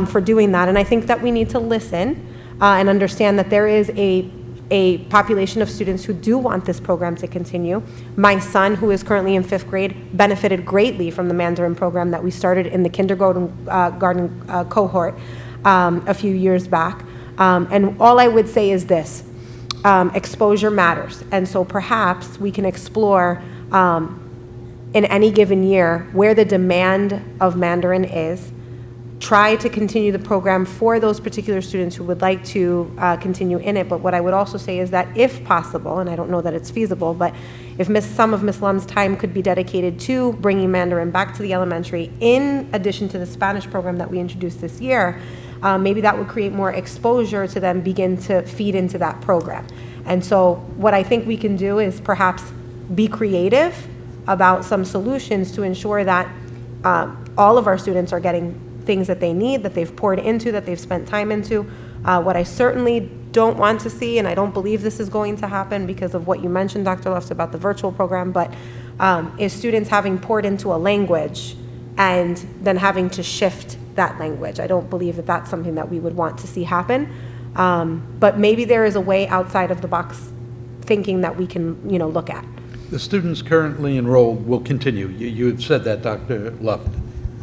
for doing that. And I think that we need to listen and understand that there is a population of students who do want this program to continue. My son, who is currently in 5th grade, benefited greatly from the Mandarin program that we started in the kindergarten cohort a few years back. And all I would say is this, exposure matters. And so perhaps we can explore in any given year where the demand of Mandarin is, try to continue the program for those particular students who would like to continue in it. But what I would also say is that if possible, and I don't know that it's feasible, but if some of Ms. Lum's time could be dedicated to bringing Mandarin back to the elementary, in addition to the Spanish program that we introduced this year, maybe that would create more exposure to them begin to feed into that program. And so what I think we can do is perhaps be creative about some solutions to ensure that all of our students are getting things that they need, that they've poured into, that they've spent time into. What I certainly don't want to see, and I don't believe this is going to happen because of what you mentioned, Dr. Lufts, about the virtual program, but is students having poured into a language and then having to shift that language. I don't believe that that's something that we would want to see happen. But maybe there is a way outside of the box thinking that we can, look at. The students currently enrolled will continue. You had said that, Dr. Luft.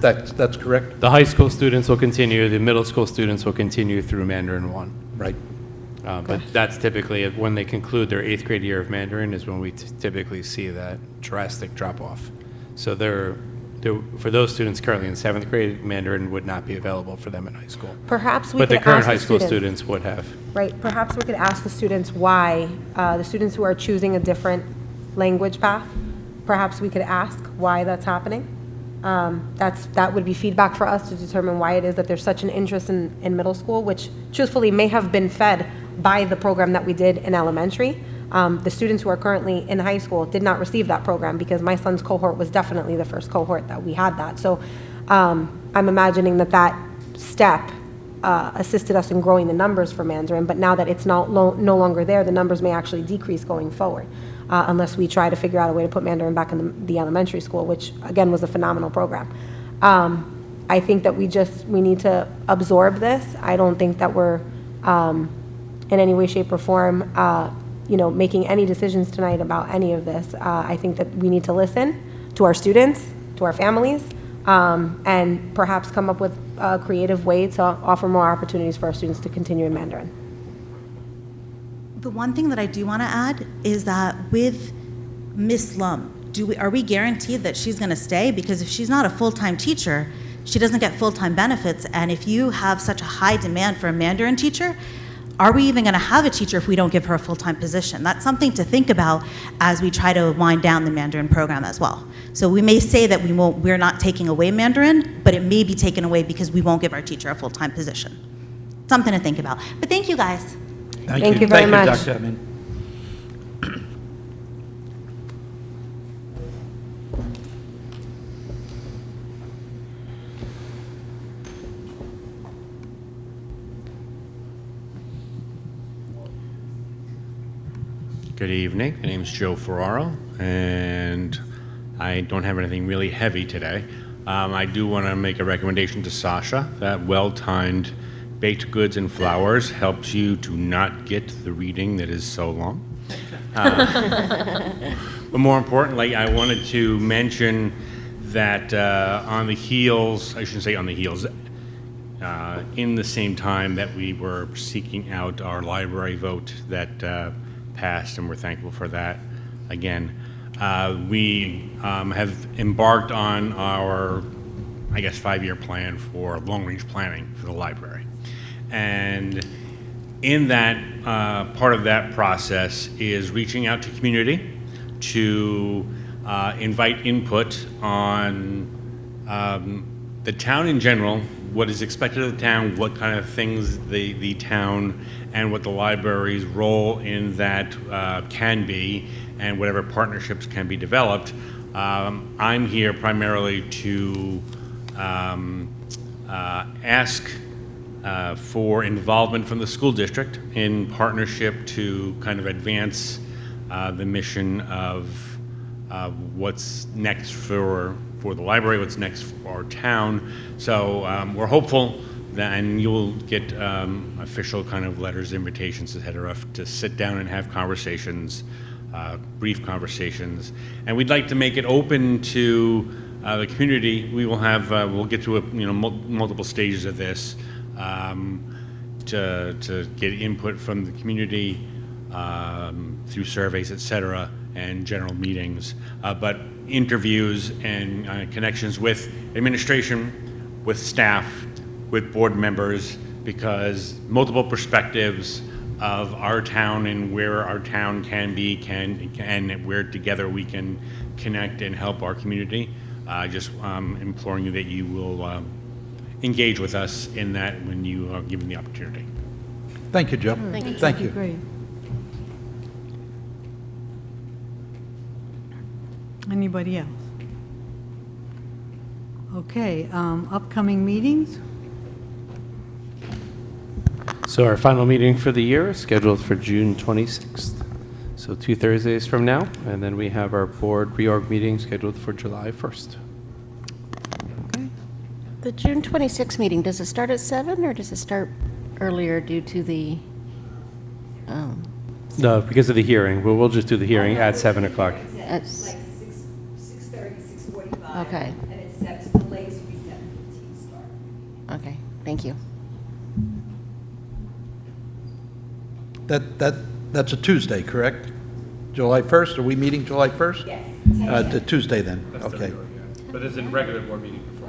That's correct? The high school students will continue, the middle school students will continue through Mandarin 1. Right. But that's typically, when they conclude their 8th grade year of Mandarin is when we typically see that drastic drop-off. So for those students currently in 7th grade, Mandarin would not be available for them in high school. Perhaps we But could the current ask the high school students. students would have. Right, perhaps we could ask the students why, the students who are choosing a different language path, perhaps we could ask why that's happening. That would be feedback for us to determine why it is that there's such an interest in middle school, which truthfully may have been fed by the program that we did in elementary. The students who are currently in high school did not receive that program because my son's cohort was definitely the first cohort that we had that. So I'm imagining that step assisted us in growing the numbers for Mandarin, but now that it's no longer there, the numbers may actually decrease going forward. Unless we try to figure out a way to put Mandarin back in the elementary school, which again was a phenomenal program. I think that we need to absorb this. I don't think that we're in any way, shape, or form, making any decisions tonight about any of this. I think that we need to listen to our students, to our families, and perhaps come up with a creative way to offer more opportunities for our students to continue in Mandarin. The one thing that I do want to add is that with Miss Lum, are we guaranteed that she's going to stay? Because if she's not a full-time teacher, she doesn't get full-time benefits. And if you have such a high demand for a Mandarin teacher, are we even going to have a teacher if we don't give her a full-time position? That's something to think about as we try to wind down the Mandarin program as well. So we may say that we're not taking away Mandarin, but it may be taken away because we won't give our teacher a full-time position. Something to think about. But thank you, guys. Thank you very much. Dr. Amin. Good evening. My name is Joe Ferraro, and I don't have anything really heavy today. I do want to make a recommendation to Sasha that well-timed baked goods and flowers helps you to not get the reading that is so long. But more importantly, I wanted to mention that on the heels, I shouldn't say on the heels, in the same time that we were seeking out our library vote that passed, and we're thankful for that again. We have embarked on our, I guess, 5-year plan for long-range planning for the library. And in that, part of that process is reaching out to community to invite input on the town in general, what is expected of the town, what kind of things the town and what the library's role in that can be, and whatever partnerships can be developed. I'm here primarily to ask for involvement from the school district in partnership to kind of advance the mission of what's next for the library, what's next for our town. So we're hopeful that, and you'll get official kind of letters, invitations, et cetera, to sit down and have conversations, brief conversations. And we'd like to make it open to the community. We will have, we'll get to multiple stages of this to get input from the community through surveys, et cetera, and general meetings, but interviews and connections with administration, with staff, with board members, because multiple perspectives of our town and where our town can be, and where together we can connect and help our community. Just imploring you that you will engage with us in that when you are given the opportunity. Thank you, Joe. Thank you. Great. Anybody else? Okay, upcoming meetings? So our final meeting for the year is scheduled for June 26th. So 2 Thursdays from now, and then we have our board reorg meeting scheduled for July 1st. The June 26th meeting, does it start at 7 or does it start earlier due to the? No, because of the hearing. Well, we'll just do the hearing at 7 o'clock. At like 6:30, 6:45. Okay. And it's set to the latest will be 7:15 start. Okay, thank you. That's a Tuesday, correct? July 1st? Are we meeting July 1st? Yes. The Tuesday then, okay. But it's in regular board meeting before.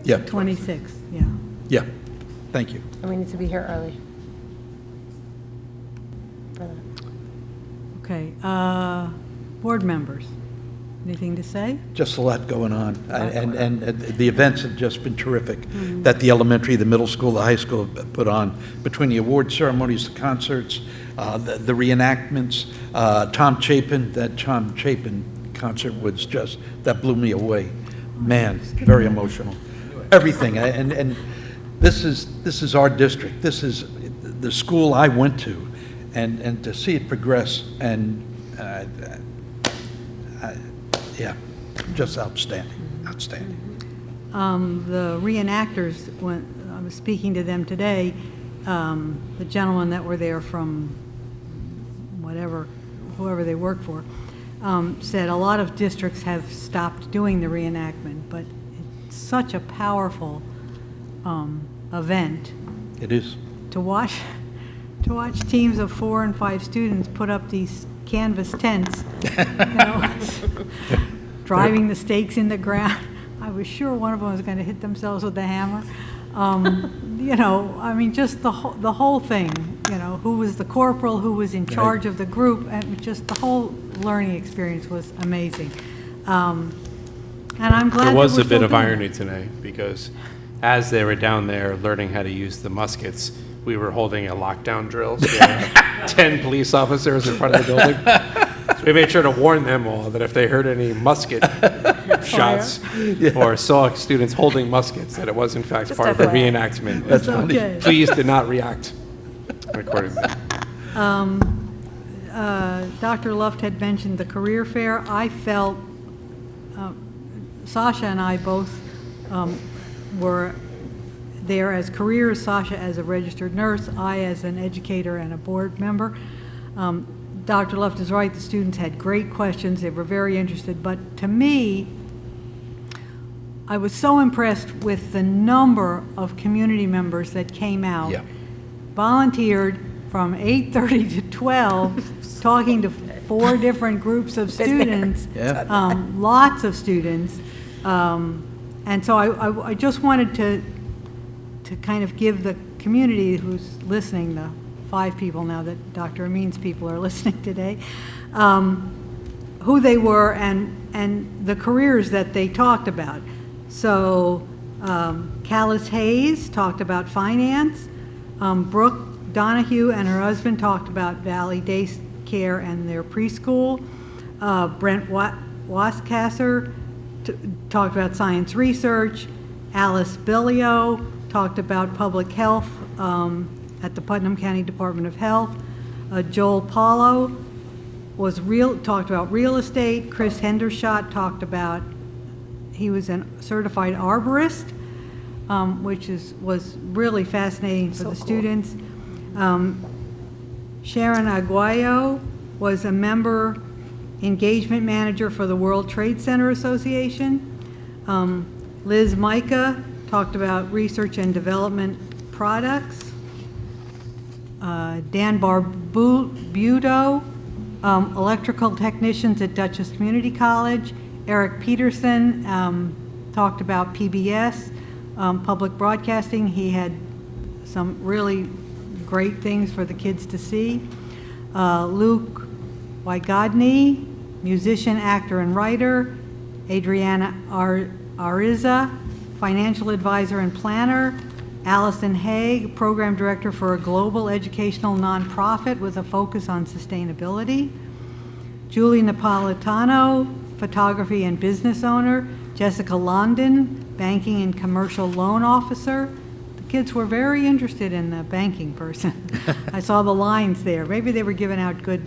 Yeah. 26th, yeah. Yeah, thank you. And we need to be here early. Okay, board members, anything to say? Just a lot going on, and the events have just been terrific that the elementary, the middle school, the high school have put on, between the award ceremonies, the concerts, the reenactments. Tom Chapin, that Tom Chapin concert was just, that blew me away. Man, very emotional. Everything, and this is our district. This is the school I went to, and to see it progress, and yeah, just outstanding, outstanding. The reenactors, when I was speaking to them today, the gentlemen that were there from whoever they work for, said a lot of districts have stopped doing the reenactment, but it's such a powerful event. It is. To watch teams of 4 and 5 students put up these canvas tents, driving the stakes in the ground. I was sure one of them was going to hit themselves with the hammer. I mean, just the whole thing, who was the corporal, who was in charge of the group, and just the whole learning experience was amazing. And I'm glad There was that a we're bit still of doing irony today, because as they were down there learning how to use the muskets, we were holding a lockdown drill. So we had 10 police officers in front of the building. So we made sure to warn them all that if they heard any musket shots or saw students holding muskets, that it was in fact Just part of a FYI. reenactment. That's funny. Okay. Please did not react accordingly. Dr. Luft had mentioned the career fair. I felt, Sasha and I both were there as careers, Sasha as a registered nurse, I as an educator and a board member. Dr. Luft is right, the students had great questions, they were very interested, but to me, I was so impressed with the number of community members that came out, volunteered from 8:30 to 12, talking to 4 different groups of students, lots of students. And so I just wanted to kind of give the community who's listening, the 5 people now that Dr. Amin's people are listening today, who they were and the careers that they talked about. So Callis Hayes talked about finance. Brooke Donahue and her husband talked about Valley Daycare and their preschool. Brent Waskasser talked about science research. Alice Billio talked about public health at the Putnam County Department of Health. Joel Paulo talked about real estate. Chris Hendershot talked about, he was a certified arborist, which was really fascinating for the students. Sharon Aguayo was a member engagement manager for the World Trade Center Association. Liz Micah talked about research and development products. Dan Barbuto, electrical technicians at Dutchess Community College. Eric Peterson talked about PBS, public broadcasting. He had some really great things for the kids to see. Luke Wygodny, musician, actor, and writer. Adriana Ariza, financial advisor and planner. Allison Haig, program director for a global educational nonprofit with a focus on sustainability. Julie Napolitano, photography and business owner. Jessica London, banking and commercial loan officer. The kids were very interested in the banking person. I saw the lines there. Maybe they were giving out good,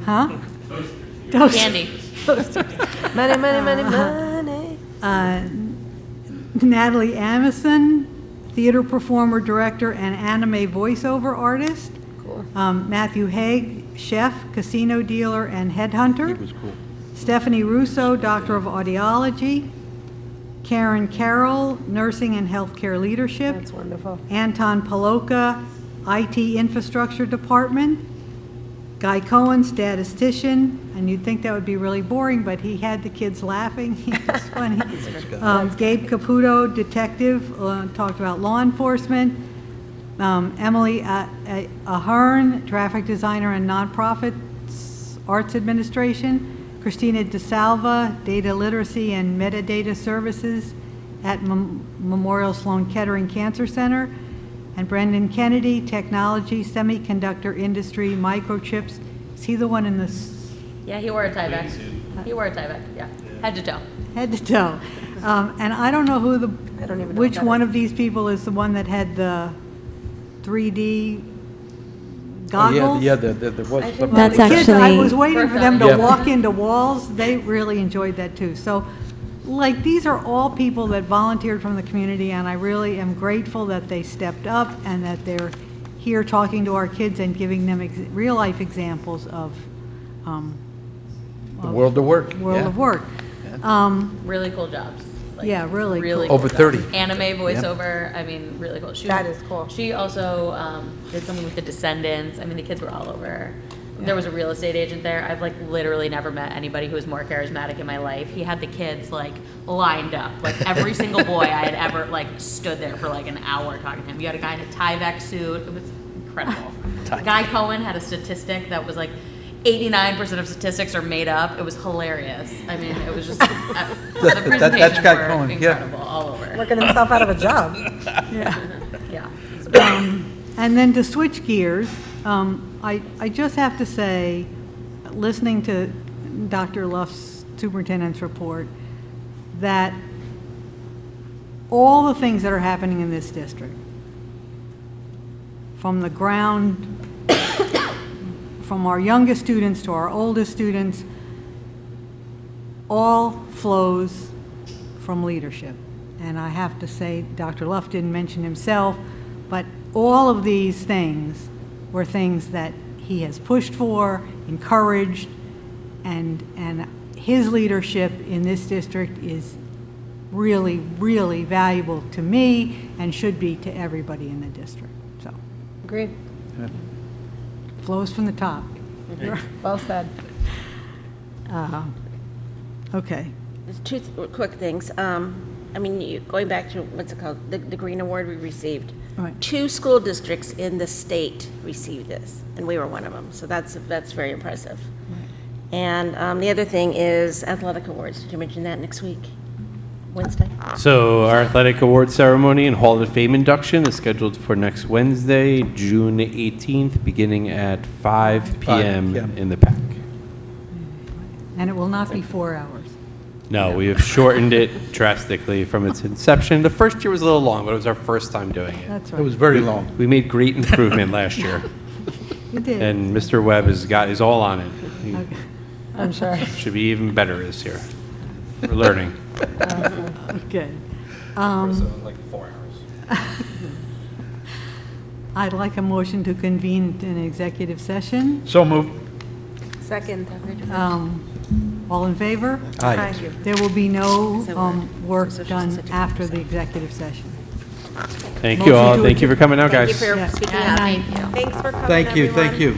huh? Toasters. Candy. Money, money, money, money. Natalie Amison, theater performer, director, and anime voiceover artist. Cool. Matthew Haig, chef, casino dealer, and headhunter. He was cool. Stephanie Russo, doctor of audiology. Karen Carroll, nursing and healthcare leadership. That's wonderful. Anton Paloka, IT infrastructure department. Guy Cohen, statistician, and you'd think that would be really boring, but he had the kids laughing. He was funny. Gabe Caputo, detective, talked about law enforcement. Emily Ahern, traffic designer and nonprofits, arts administration. Christina DeSalva, data literacy and metadata services at Memorial Sloan Kettering Cancer Center. And Brendan Kennedy, technology, semiconductor industry, microchips. Is he the one in the... Yeah, he wore a tie back. He wore a tie back, yeah. Head to toe. Head to toe. And I don't know who I don't even know which what that one is. of these people is the one that had the 3D goggles. Yeah, there was. think That's The kids, I actually- was waiting for them to Yeah. walk into walls. They really enjoyed that too. So, like, these are all people that volunteered from the community, and I really am grateful that they stepped up and that they're here talking to our kids and giving them real-life examples of The world of work. world yeah. of work. Really cool jobs. Like, Yeah, really really cool. Over jobs. 30. Anime voiceover, I mean, really cool. That is cool. She also did something with the Descendants. I mean, the kids were all over. there was a real estate agent there. I've like literally never met anybody who was more charismatic in my life. He had the kids like lined up, like every single boy I had ever like stood there for like an hour talking to him. You had a guy in a Tyvek suit. It was incredible. Guy Cohen had a statistic that was like 89% of statistics are made up. It was hilarious. I mean, it was just the presentations That's Guy were Cohen, yeah. incredible all over. Working himself out of a job. Yeah. And then to switch gears, I just have to say, listening to Dr. Luff's superintendent's report, that all the things that are happening in this district, from the ground, from our youngest students to our oldest students, all flows from leadership. And I have to say, Dr. Luff didn't mention himself, but all of these things were things that he has pushed for, encouraged, and his leadership in this district is really, really valuable to me and should be to everybody in the district. So, Agreed. flows from the top. Well said. Okay. There's two quick things. I mean, going back to, what's it called, the Green Award we received. Right. 2 school districts in the state received this, and we were one of them, so that's very impressive. And the other thing is athletic awards. Did you mention that next week, Wednesday? So our athletic award ceremony and Hall of Fame induction is scheduled for next Wednesday, June 18th, beginning at 5 p.m. in the PAC. And it will not be 4 hours. No, we have shortened it drastically from its inception. The first year was a little long, but it was our first time doing it. That's right. It was very long. We made great improvement last year. You did. And Mr. Webb is all on it. He Okay. I'm sure. should be even better this year. We're learning. Okay. Like 4 hours. I'd like a motion to convene an executive session. So moved. Second. All in favor? Aye. Thank you. There will be no work done after the executive session. Thank you all. Thank you for coming out, Thank guys. you for Yes. speaking Good out. night. Thanks for coming, Thank you, thank everyone. you.